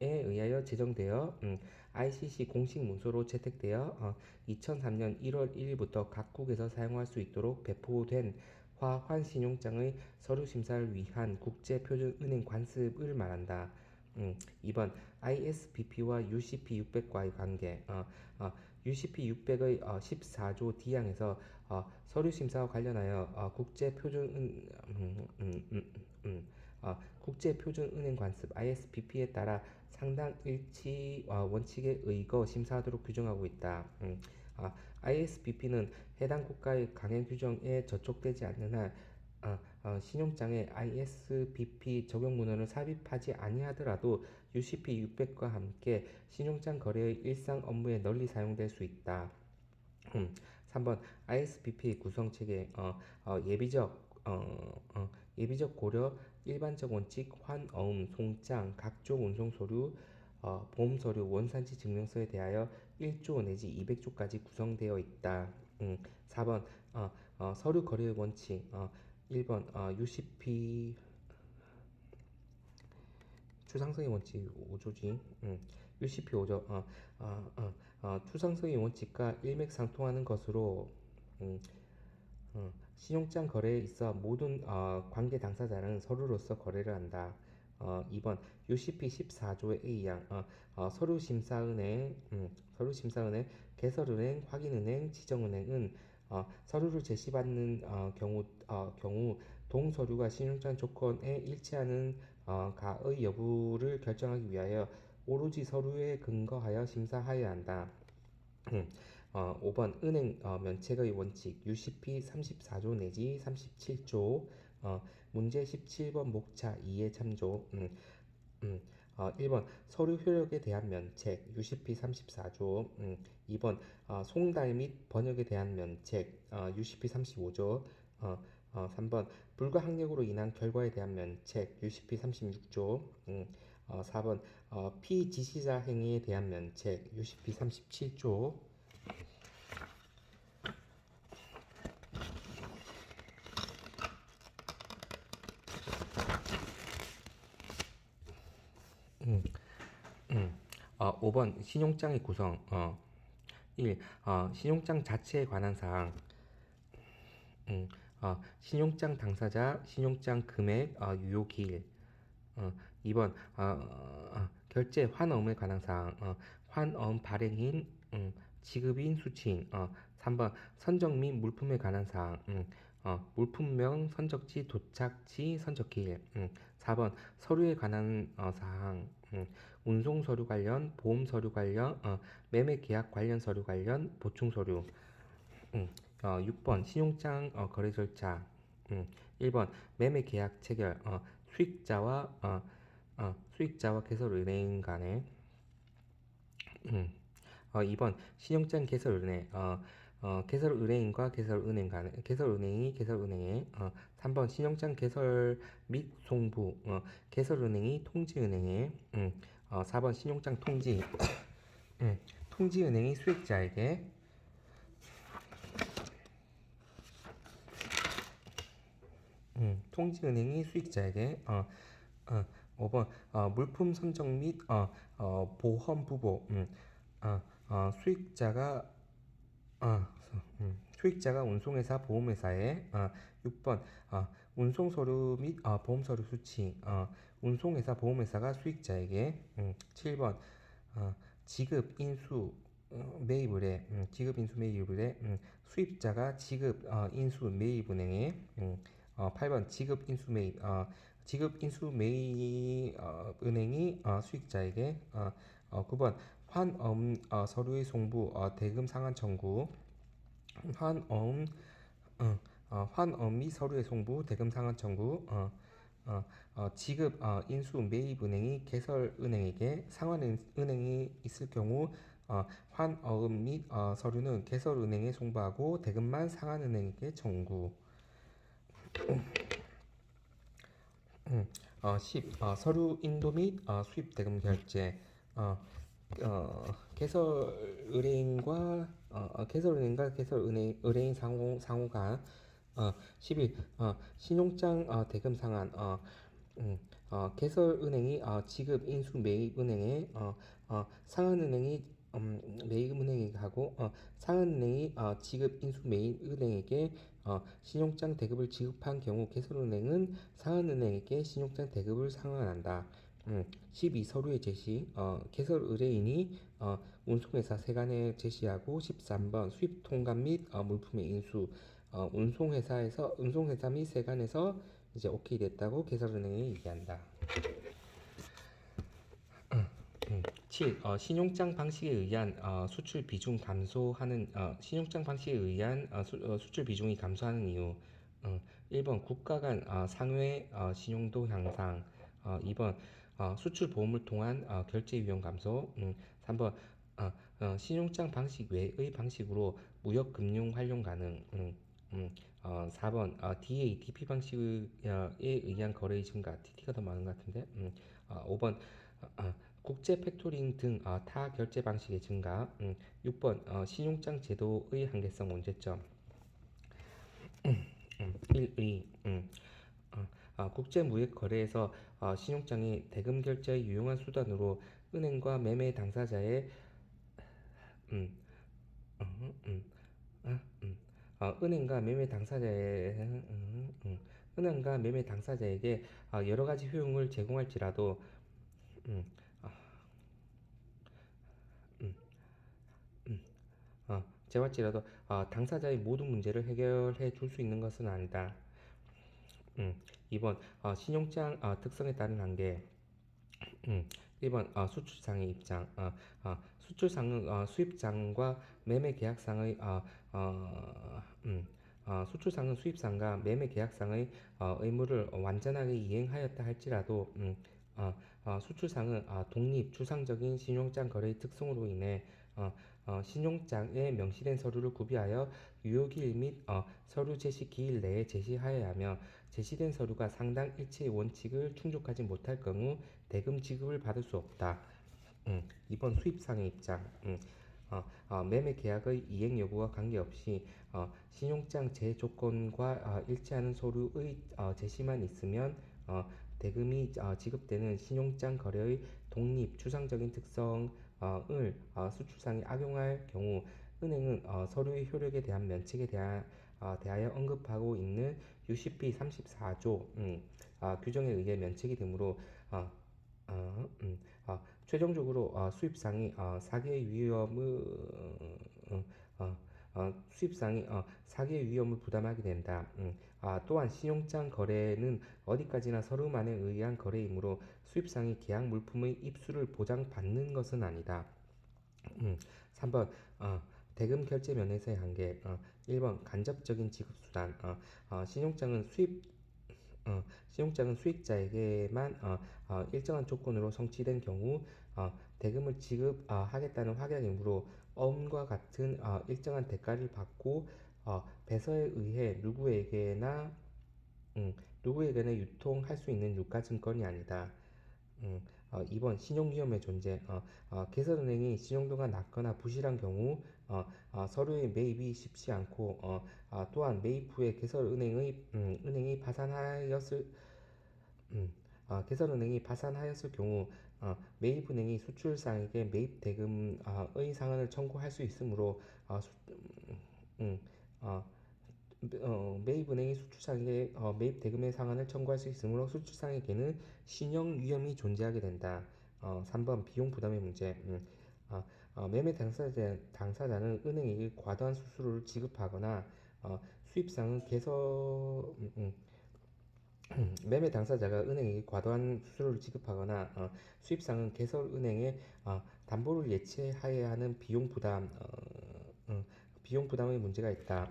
의하여 제정되어 ICC 공식 문서로 채택되어 2003년 1월 1일부터 각국에서 사용할 수 있도록 배포된 환신용장의 서류 심사를 위한 국제표준은행 관습을 말한다. 2번 ISPP와 UCP 600과의 관계. UCP 600의 14조 D항에서 서류 심사와 관련하여 국제표준은행 관습 ISPP에 따라 상당 일치 원칙에 의거 심사하도록 규정하고 있다. ISPP는 해당 국가의 강행 규정에 저촉되지 않는 한 신용장에 ISPP 적용 문헌을 삽입하지 아니하더라도 UCP 600과 함께 신용장 거래의 일상 업무에 널리 사용될 수 있다. 3번 ISPP 구성 체계 예비적 고려 일반적 원칙 환어음 송장 각종 운송 서류 보험 서류 원산지 증명서에 대하여 1조 내지 200조까지 구성되어 있다. 4번 서류 거래 원칙 1번 UCP 추상성의 원칙 5조지. UCP 5조 추상성의 원칙과 일맥상통하는 것으로 신용장 거래에 있어 모든 관계 당사자는 서류로서 거래를 한다. 2번 UCP 14조의 A양 서류심사은행 개설은행, 확인은행, 지정은행은 서류를 제시받는 경우 동서류가 신용장 조건에 일치하는 가의 여부를 결정하기 위하여 오로지 서류에 근거하여 심사하여야 한다. 5번 은행 면책의 원칙 UCP 34조 내지 37조 문제 17번 목차 2에 참조. 1번 서류 효력에 대한 면책 UCP 34조. 2번 송달 및 번역에 대한 면책 UCP 35조. 3번 불가항력으로 인한 결과에 대한 면책 UCP 36조. 4번 피지시자 행위에 대한 면책 UCP 37조. 음, 5번 신용장의 구성 1. 신용장 자체에 관한 사항. 신용장 당사자, 신용장 금액, 유효기일. 2번 결제 환어음에 관한 사항. 환어음 발행인, 지급인, 수취인. 3번 선적 및 물품에 관한 사항. 물품명, 선적지, 도착지, 선적기일. 4번 서류에 관한 사항. 운송 서류 관련, 보험 서류 관련, 매매 계약 관련 서류 관련, 보충 서류. 6번 신용장 거래 절차. 1번 매매 계약 체결. 수익자와 개설은행 간에. 2번 신용장 개설은행. 개설은행과 개설은행 간에, 개설은행이 개설은행에. 3번 신용장 개설 및 송부. 개설은행이 통지은행에. 4번 신용장 통지. 통지은행이 수익자에게. 통지은행이 수익자에게. 5번 물품 선정 및 보험 부보. 수익자가 수익자가 운송회사 보험회사에. 6번 운송 서류 및 보험 서류 수치. 운송회사 보험회사가 수익자에게. 7번 지급 인수 매입을 해. 지급 인수 매입을 해. 수입자가 지급 인수 매입은행에. 8번 지급 인수 매입 은행이 수익자에게. 9번 환엄 서류의 송부 대금 상환 청구. 환엄 환엄 및 서류의 송부 대금 상환 청구. 지급 인수 매입 은행이 개설은행에게. 상환은행이 있을 경우 환어음 및 서류는 개설은행에 송부하고 대금만 상환은행에게 청구. 10. 서류 인도 및 수입 대금 결제. 개설은행과 개설은행 상호 간. 11. 신용장 대금 상환. 개설은행이 지급 인수 매입은행에. 상한은행이 매입은행에게 하고. 상한은행이 지급 인수 매입은행에게 신용장 대급을 지급한 경우 개설은행은 상한은행에게 신용장 대급을 상환한다. 12. 서류의 제시. 개설의뢰인이 운송회사 세관에 제시하고. 13번 수입 통관 및 물품의 인수. 운송회사 및 세관에서 이제 오케이 됐다고 개설은행에 얘기한다. 7. 신용장 방식에 의한 수출 비중 감소하는. 신용장 방식에 의한 수출 비중이 감소하는 이유. 1번 국가 간 상회 신용도 향상. 2번 수출 보험을 통한 결제 위험 감소. 3번 신용장 방식 외의 방식으로 무역 금융 활용 가능. 4번 DA, DP 방식에 의한 거래의 증가. TT가 더 많은 것 같은데. 5번 국제 팩토링 등 타 결제 방식의 증가. 6번 신용장 제도의 한계성 문제점. 1의 국제 무역 거래에서 신용장이 대금 결제의 유용한 수단으로 은행과 매매 당사자의 음, 음, 음, 은행과 매매 당사자의 은행과 매매 당사자에게 여러 가지 효용을 제공할지라도. 음, 음, 제할지라도 당사자의 모든 문제를 해결해 줄 수 있는 것은 아니다. 2번 신용장 특성에 따른 한계. 1번 수출상의 입장. 수출상은 수입상과 매매 계약상의 수출상은 수입상과 매매 계약상의 의무를 완전하게 이행하였다 할지라도. 수출상은 독립 추상적인 신용장 거래의 특성으로 인해 신용장에 명시된 서류를 구비하여 유효기일 및 서류 제시 기일 내에 제시하여야 하며, 제시된 서류가 상당 일체의 원칙을 충족하지 못할 경우 대금 지급을 받을 수 없다. 2번 수입상의 입장. 매매 계약의 이행 여부와 관계없이 신용장 제조건과 일치하는 서류의 제시만 있으면 대금이 지급되는 신용장 거래의 독립 추상적인 특성을 수출상에 악용할 경우 은행은 서류의 효력에 대한 면책에 대하여 언급하고 있는 UCP 34조 규정에 의해 면책이 되므로 최종적으로 수입상이 사기의 위험을 수입상이 사기 위험을 부담하게 된다. 또한 신용장 거래는 어디까지나 서류만에 의한 거래이므로 수입상이 계약 물품의 입수를 보장받는 것은 아니다. 3번 대금 결제 면에서의 한계. 1번 간접적인 지급 수단. 신용장은 수익자에게만 일정한 조건으로 성취된 경우 대금을 지급하겠다는 확약이므로 어음과 같은 일정한 대가를 받고 배서에 의해 음, 누구에게나 유통할 수 있는 유가증권이 아니다. 2번 신용위험의 존재. 개설은행이 신용도가 낮거나 부실한 경우 서류의 매입이 쉽지 않고 또한 매입 후에 은행이 개설은행이 파산하였을 경우 매입은행이 수출상에게 매입 대금의 상환을 청구할 수 있으므로 음, 어, 매입은행이 수출상에게 매입 대금의 상환을 청구할 수 있으므로 수출상에게는 신용 위험이 존재하게 된다. 3번 비용 부담의 문제. 매매 당사자는 은행에게 과도한 수수료를 지급하거나 수입상은 매매 당사자가 은행에게 과도한 수수료를 지급하거나 수입상은 개설은행에 담보를 예치하여야 하는 비용 부담의 문제가 있다.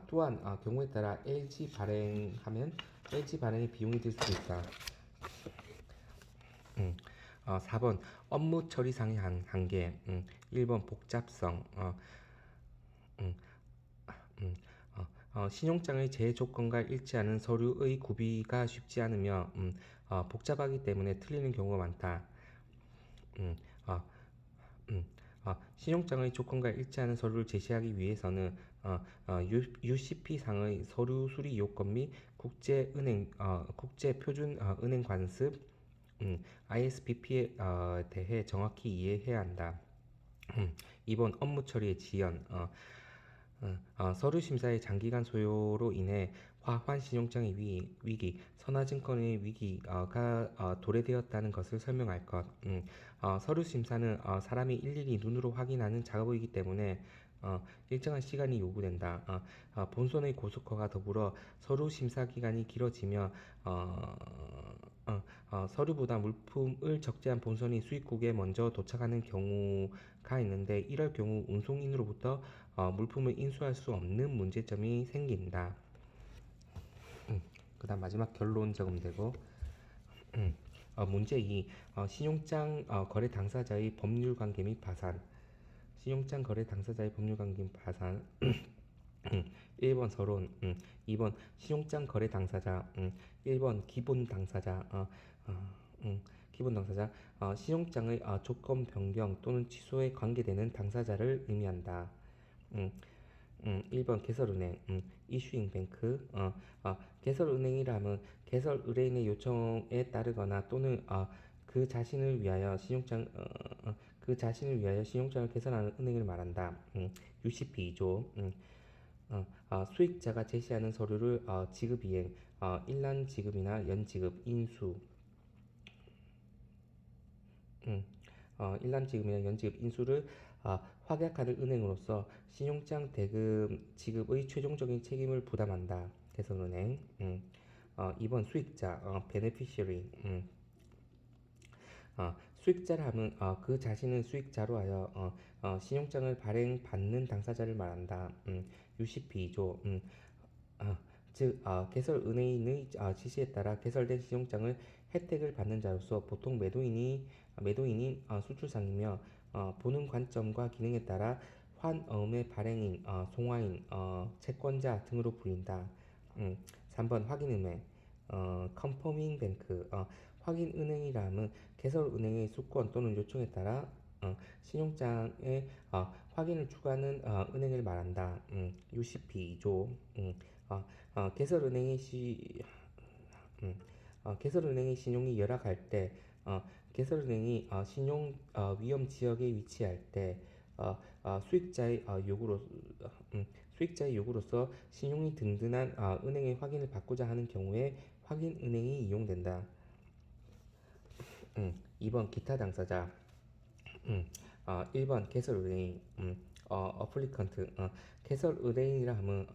또한 경우에 따라 LG 발행의 비용이 들 수도 있다. 4번 업무 처리상의 한계. 1번 복잡성. 음, 음, 신용장의 제 조건과 일치하는 서류의 구비가 쉽지 않으며 복잡하기 때문에 틀리는 경우가 많다. 음, 어, 음, 신용장의 조건과 일치하는 서류를 제시하기 위해서는 UCP상의 서류 수리 요건 및 국제 표준 은행 관습 ISPP에 대해 정확히 이해해야 한다. 2번 업무 처리의 지연. 서류 심사의 장기간 소요로 인해 화환 신용장의 위기, 선화증권의 위기가 도래되었다는 것을 설명할 것. 서류 심사는 사람이 일일이 눈으로 확인하는 작업이기 때문에 일정한 시간이 요구된다. 본선의 고속화가 더불어 서류 심사 기간이 길어지며 서류보다 물품을 적재한 본선이 수입국에 먼저 도착하는 경우가 있는데 이럴 경우 운송인으로부터 물품을 인수할 수 없는 문제점이 생긴다. 그 다음 마지막 결론 적음되고 문제 2. 신용장 거래 당사자의 법률 관계 및 파산. 신용장 거래 당사자의 법률 관계 및 파산. 1번 서론, 2번 신용장 거래 당사자, 1번 기본 당사자, 기본 당사자, 신용장의 조건 변경 또는 취소에 관계되는 당사자를 의미한다. 음, 1번 개설은행, 이슈잉 뱅크. 개설은행이라면 개설 의뢰인의 요청에 따르거나 또는 그 자신을 위하여 신용장을 개설하는 은행을 말한다. UCP 2조. 수익자가 제시하는 서류를 지급 이행, 일란 지급이나 연지급, 인수, 일란 지급이나 연지급, 인수를 확약하는 은행으로서 신용장 대금 지급의 최종적인 책임을 부담한다. 개성은행. 2번 수익자, beneficiary. 수익자를 하면 그 자신은 수익자로 하여 신용장을 발행받는 당사자를 말한다. UCP 2조. 즉 개설 은행의 지시에 따라 개설된 신용장을 혜택을 받는 자로서 보통 매도인이 수출상이며 보는 관점과 기능에 따라 환어음의 발행인, 송화인, 채권자 등으로 불린다. 3번 확인은행, 컨퍼밍 뱅크. 확인은행이라면 개설은행의 수권 또는 요청에 따라 신용장의 확인을 추구하는 은행을 말한다. UCP 2조. 개설은행의 개설은행의 신용이 열악할 때, 개설은행이 신용 위험 지역에 위치할 때, 수익자의 요구로서 신용이 든든한 은행의 확인을 받고자 하는 경우에 확인은행이 이용된다. 2번 기타 당사자. 1번 개설은행, 어플리컨트 개설 의뢰인이라 함은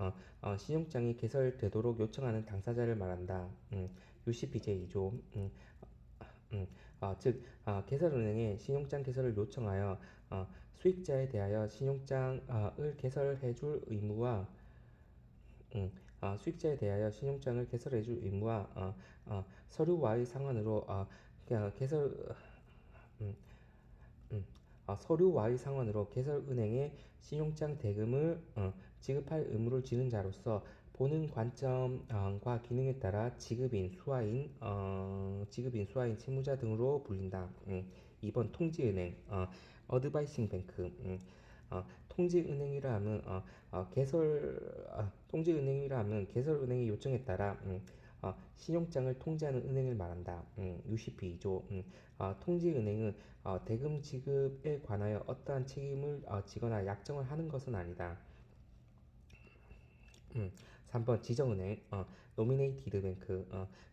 신용장이 개설되도록 요청하는 당사자를 말한다. UCPJ2조 개설은행에 신용장 개설을 요청하여 수익자에 대하여 신용장을 개설해 줄 의무와 수익자에 대하여 신용장을 개설해 줄 의무와 서류와의 상환으로 개설 음, 음, 서류와의 상환으로 개설은행에 신용장 대금을 지급할 의무를 지는 자로서 보는 관점과 기능에 따라 지급인, 수화인, 채무자 등으로 불린다. 2번 통지은행, 어드바이싱 뱅크. 통지은행이라 하면 통지은행이라 하면 개설은행의 요청에 따라 신용장을 통지하는 은행을 말한다. UCP 2조. 통지은행은 대금 지급에 관하여 어떠한 책임을 지거나 약정을 하는 것은 아니다. 3번 지정은행, 노미네이티드 뱅크.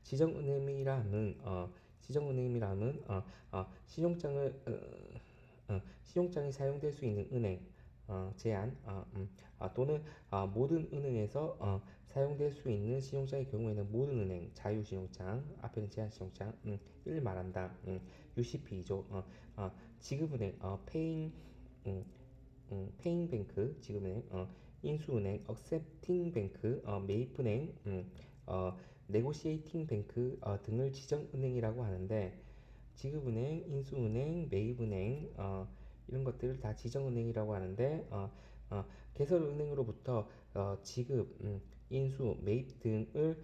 지정은행이라 함은 신용장을 신용장이 사용될 수 있는 은행 제한 또는 모든 은행에서 사용될 수 있는 신용장의 경우에는 모든 은행 자유신용장 앞에는 제한신용장을 말한다. UCP 2조 지급은행 페잉뱅크 지급은행 인수은행 억셉팅뱅크 매입은행 네고시에이팅뱅크 등을 지정은행이라고 하는데 지급은행, 인수은행, 매입은행 이런 것들을 다 지정은행이라고 하는데 개설은행으로부터 지급, 인수, 매입 등을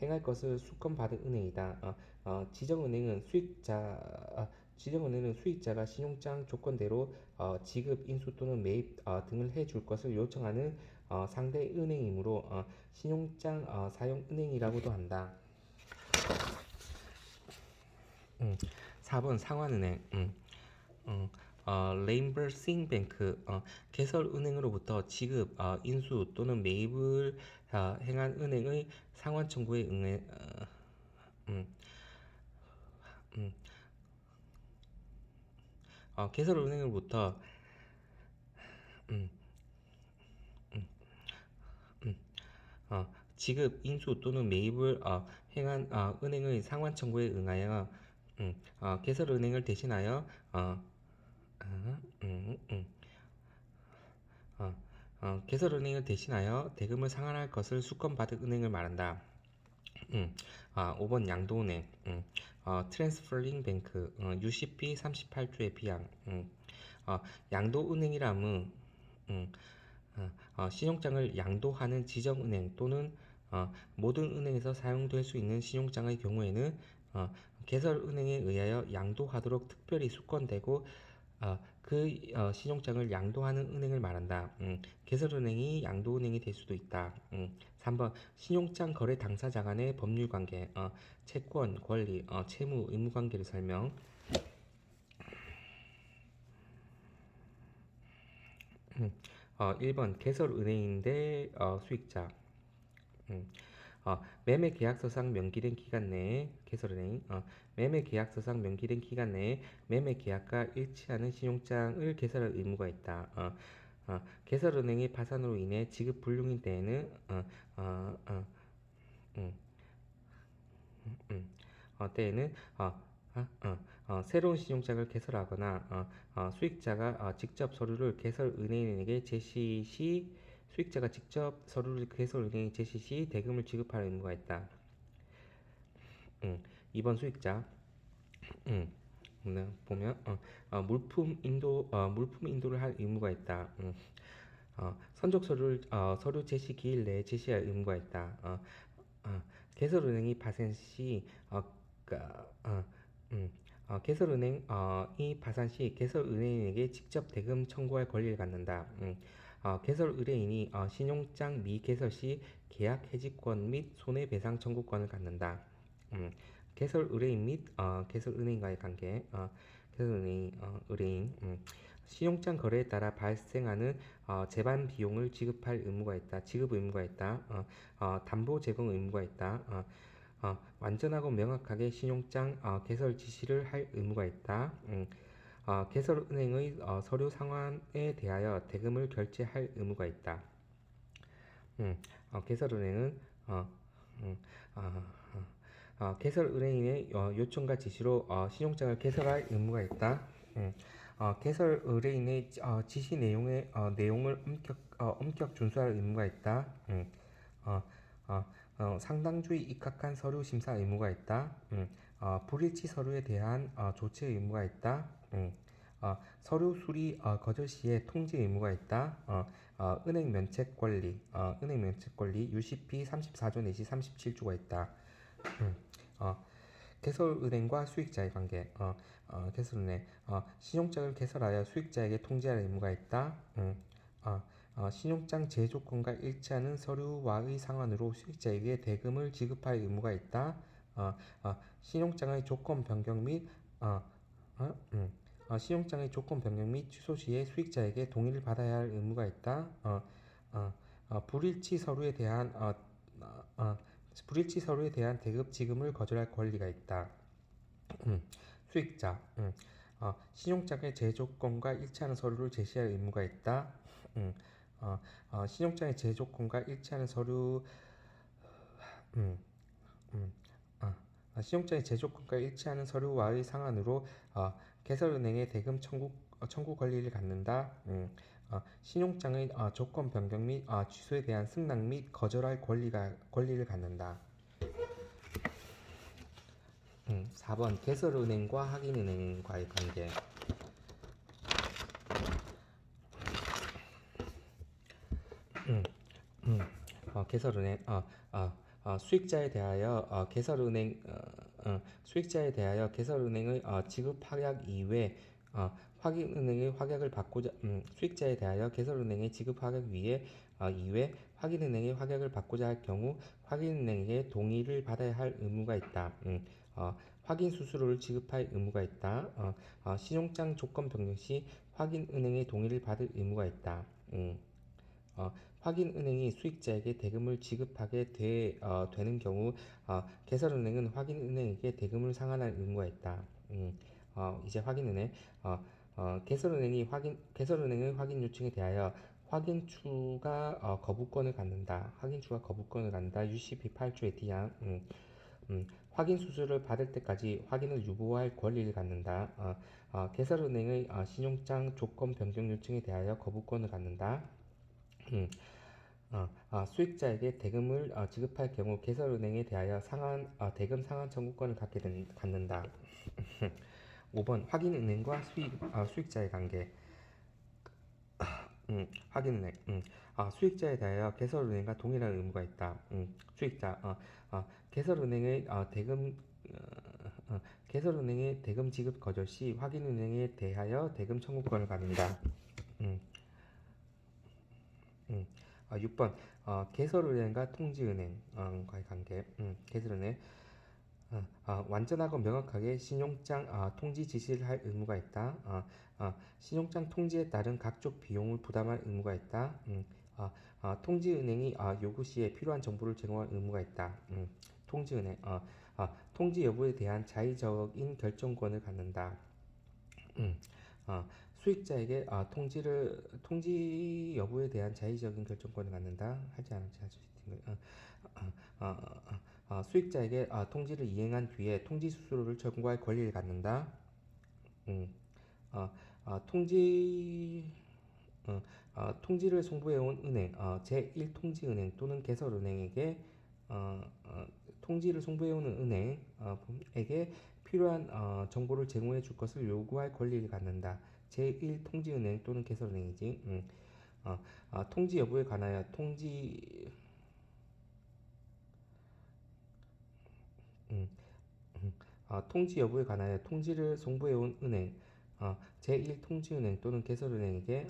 행할 것을 수권받은 은행이다. 지정은행은 수익자가 신용장 조건대로 지급, 인수 또는 매입 등을 해줄 것을 요청하는 상대 은행이므로 신용장 사용 은행이라고도 한다. 4번 상환은행. 레임버싱 뱅크 개설은행으로부터 지급, 인수 또는 매입을 행한 은행의 상환 청구에 응해 음, 개설은행으로부터 음, 지급, 인수 또는 매입을 행한 은행의 상환 청구에 응하여 개설은행을 대신하여 대금을 상환할 것을 수권받은 은행을 말한다. 5번 양도은행, 트랜스퍼링 뱅크, UCP 38조의 비양. 양도은행이라면 신용장을 양도하는 지정은행 또는 모든 은행에서 사용될 수 있는 신용장의 경우에는 개설은행에 의하여 양도하도록 특별히 수권되고 신용장을 양도하는 은행을 말한다. 개설은행이 양도은행이 될 수도 있다. 3번 신용장 거래 당사자 간의 법률 관계, 채권, 권리, 채무, 의무 관계를 설명. 1번 개설은행인데 수익자. 매매 계약서상 명기된 기간 내에 개설은행 매매 계약서상 명기된 기간 내에 매매 계약과 일치하는 신용장을 개설할 의무가 있다. 개설은행의 파산으로 인해 지급 불능인 때에는 때에는 새로운 신용장을 개설하거나 수익자가 직접 서류를 개설은행에게 제시 시 수익자가 직접 서류를 개설은행에 제시 시 대금을 지급할 의무가 있다. 2번 수익자 보면 물품 인도를 할 의무가 있다. 선적 서류 제시 기일 내에 제시할 의무가 있다. 개설은행이 파산 시 개설은행이 파산 시 개설은행에게 직접 대금 청구할 권리를 갖는다. 개설 의뢰인이 신용장 미개설 시 계약 해지권 및 손해배상 청구권을 갖는다. 개설 의뢰인 및 개설은행과의 관계. 개설은행 의뢰인 신용장 거래에 따라 발생하는 재반 비용을 지급할 의무가 있다. 지급 의무가 있다. 담보 제공 의무가 있다. 완전하고 명확하게 신용장 개설 지시를 할 의무가 있다. 개설은행의 서류 상환에 대하여 대금을 결제할 의무가 있다. 개설은행은 어, 음, 어, 개설은행의 요청과 지시로 신용장을 개설할 의무가 있다. 개설의뢰인의 지시 내용을 엄격 준수할 의무가 있다. 어, 어, 상당주의 입각한 서류 심사 의무가 있다. 불일치 서류에 대한 조치 의무가 있다. 서류 수리 거절 시에 통지 의무가 있다. 은행 면책 권리, UCP 34조 내지 37조가 있다. 어, 개설은행과 수익자의 관계. 개설은행. 신용장을 개설하여 수익자에게 통지할 의무가 있다. 신용장 제조건과 일치하는 서류와의 상환으로 수익자에게 대금을 지급할 의무가 있다. 신용장의 조건 변경 및 신용장의 조건 변경 및 취소 시에 수익자에게 동의를 받아야 할 의무가 있다. 불일치 서류에 대한 대급 지급을 거절할 권리가 있다. 수익자. 신용장의 제조건과 일치하는 서류를 제시할 의무가 있다. 신용장의 제조건과 일치하는 서류 음, 음, 신용장의 제조건과 일치하는 서류와의 상환으로 개설은행의 대금 청구 권리를 갖는다. 신용장의 조건 변경 및 취소에 대한 승낙 및 거절할 권리를 갖는다. 4번 개설은행과 확인은행과의 관계. 개설은행 수익자에 대하여 개설은행의 지급 확약 이외 확인은행의 확약을 받고자 수익자에 대하여 개설은행의 지급 확약 이외 확인은행의 확약을 받고자 할 경우 확인은행에게 동의를 받아야 할 의무가 있다. 확인 수수료를 지급할 의무가 있다. 신용장 조건 변경 시 확인은행의 동의를 받을 의무가 있다. 확인은행이 수익자에게 대금을 지급하게 되는 경우 개설은행은 확인은행에게 대금을 상환할 의무가 있다. 이제 확인은행 개설은행의 확인 요청에 대하여 확인추가 거부권을 갖는다. UCP 8조의 D항. 확인 수수료를 받을 때까지 확인을 유보할 권리를 갖는다. 개설은행의 신용장 조건 변경 요청에 대하여 거부권을 갖는다. 수익자에게 대금을 지급할 경우 개설은행에 대하여 대금 상환 청구권을 갖는다. 5번 확인은행과 수익자의 관계. 확인은행. 수익자에 대하여 개설은행과 동일한 의무가 있다. 수익자. 개설은행의 대금 지급 거절 시 확인은행에 대하여 대금 청구권을 갖는다. 음, 음. 6번 개설은행과 통지은행과의 관계. 개설은행 완전하고 명확하게 신용장 통지 지시를 할 의무가 있다. 신용장 통지에 따른 각종 비용을 부담할 의무가 있다. 통지은행이 요구 시에 필요한 정보를 제공할 의무가 있다. 통지은행 통지 여부에 대한 자의적인 결정권을 갖는다. 음, 수익자에게 통지 여부에 대한 자의적인 결정권을 갖는다. 하지 않을지 할 수 있는 거. 수익자에게 통지를 이행한 뒤에 통지 수수료를 청구할 권리를 갖는다. 음, 어, 통지를 송부해온 은행, 제1통지은행 또는 개설은행에게 통지를 송부해오는 은행에게 필요한 정보를 제공해 줄 것을 요구할 권리를 갖는다. 제1통지은행 또는 개설은행이지. 통지 여부에 관하여 음, 통지 여부에 관하여 통지를 송부해온 은행, 제1통지은행 또는 개설은행에게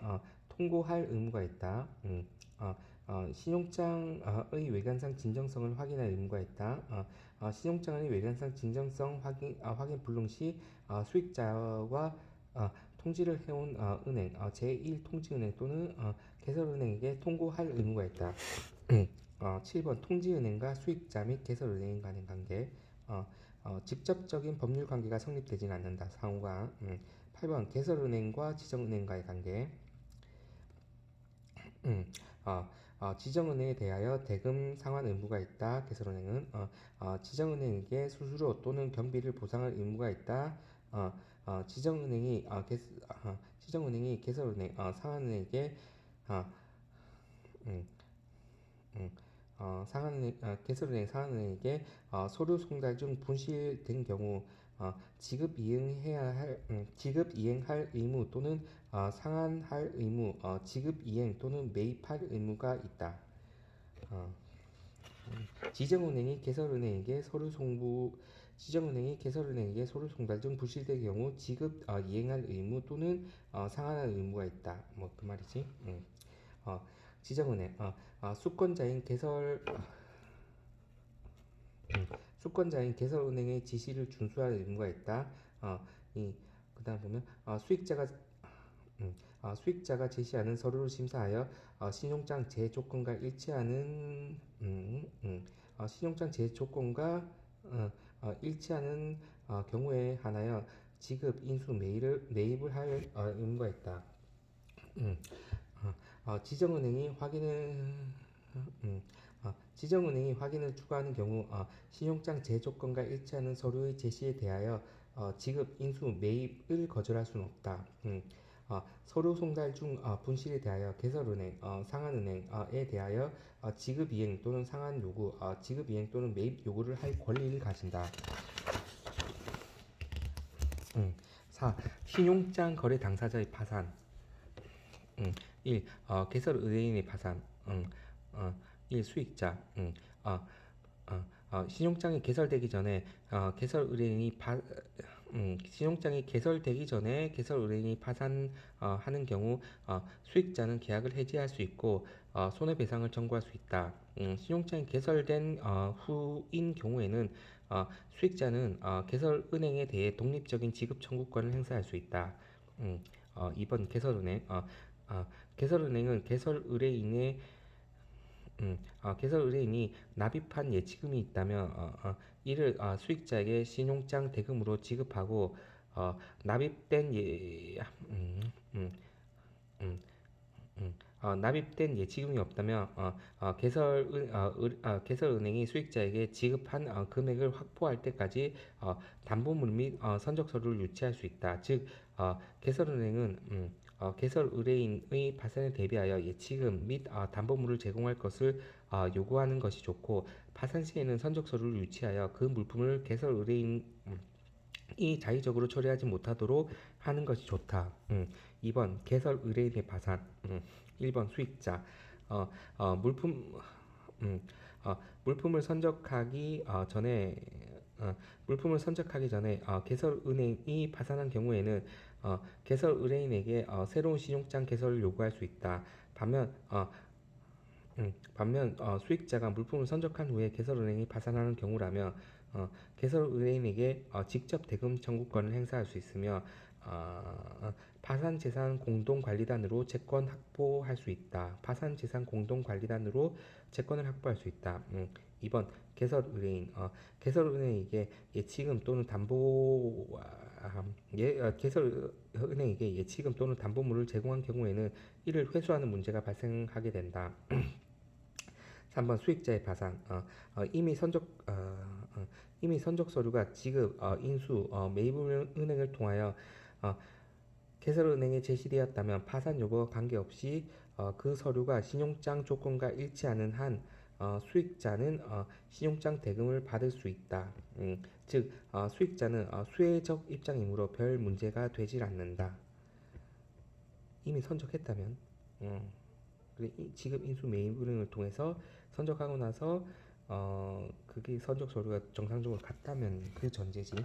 통고할 의무가 있다. 신용장의 외관상 진정성을 확인할 의무가 있다. 신용장의 외관상 진정성 확인 불능 시 수익자와 통지를 해온 은행, 제1통지은행 또는 개설은행에게 통고할 의무가 있다. 7번 통지은행과 수익자 및 개설은행 간의 관계. 직접적인 법률 관계가 성립되지는 않는다. 상호가 8번 개설은행과 지정은행과의 관계. 음, 지정은행에 대하여 대금 상환 의무가 있다. 개설은행은 지정은행에게 수수료 또는 경비를 보상할 의무가 있다. 지정은행이 개설은행 상환은행에게 어, 음, 음, 개설은행 상환은행에게 서류 송달 중 분실된 경우 지급 이행할 의무 또는 상환할 의무, 지급 이행 또는 매입할 의무가 있다. 어, 지정은행이 개설은행에게 서류 송달 중 불실될 경우 지급 이행할 의무 또는 상환할 의무가 있다. 뭐 그 말이지. 어, 지정은행 수권자인 개설은행의 지시를 준수할 의무가 있다. 이 그다음 보면 수익자가 제시하는 서류를 심사하여 신용장 제조건과 일치하는 신용장 제조건과 일치하는 경우에 한하여 지급, 인수, 매입을 할 의무가 있다. 음, 지정은행이 확인을 추구하는 경우 신용장 제조건과 일치하는 서류의 제시에 대하여 지급, 인수, 매입을 거절할 수는 없다. 서류 송달 중 분실에 대하여 개설은행, 상한은행에 대하여 지급 이행 또는 상환 요구, 지급 이행 또는 매입 요구를 할 권리를 가진다. 4. 신용장 거래 당사자의 파산. 1. 개설 의뢰인의 파산. 1. 수익자. 신용장이 개설되기 전에 개설 의뢰인이 파산하는 경우 수익자는 계약을 해지할 수 있고 손해배상을 청구할 수 있다. 신용장이 개설된 후인 경우에는 수익자는 개설은행에 대해 독립적인 지급 청구권을 행사할 수 있다. 2번 개설은행. 개설은행은 개설 의뢰인이 납입한 예치금이 있다면 이를 수익자에게 신용장 대금으로 지급하고 납입된 납입된 예치금이 없다면 개설은행이 수익자에게 지급한 금액을 확보할 때까지 담보물 및 선적 서류를 유치할 수 있다. 즉, 개설은행은 개설 의뢰인의 파산에 대비하여 예치금 및 담보물을 제공할 것을 요구하는 것이 좋고, 파산 시에는 선적 서류를 유치하여 그 물품을 개설 의뢰인이 자의적으로 처리하지 못하도록 하는 것이 좋다. 2번 개설 의뢰인의 파산. 1번 수익자. 어, 어, 물품 음, 물품을 선적하기 전에 개설 은행이 파산한 경우에는 개설 의뢰인에게 새로운 신용장 개설을 요구할 수 있다. 반면 수익자가 물품을 선적한 후에 개설은행이 파산하는 경우라면 개설 의뢰인에게 직접 대금 청구권을 행사할 수 있으며 파산재산 공동관리단으로 채권 확보할 수 있다. 파산재산 공동관리단으로 채권을 확보할 수 있다. 2번 개설 의뢰인. 개설 의뢰인에게 예치금 또는 개설 은행에게 예치금 또는 담보물을 제공한 경우에는 이를 회수하는 문제가 발생하게 된다. 3번 수익자의 파산. 이미 선적 서류가 지급, 인수, 매입은행을 통하여 개설은행에 제시되었다면 파산 여부와 관계없이 그 서류가 신용장 조건과 일치하는 한 수익자는 신용장 대금을 받을 수 있다. 즉 수익자는 수혜적 입장이므로 별 문제가 되질 않는다. 이미 선적했다면 지급 인수 매입은행을 통해서 선적하고 나서 그게 선적 서류가 정상적으로 갔다면 그 전제지.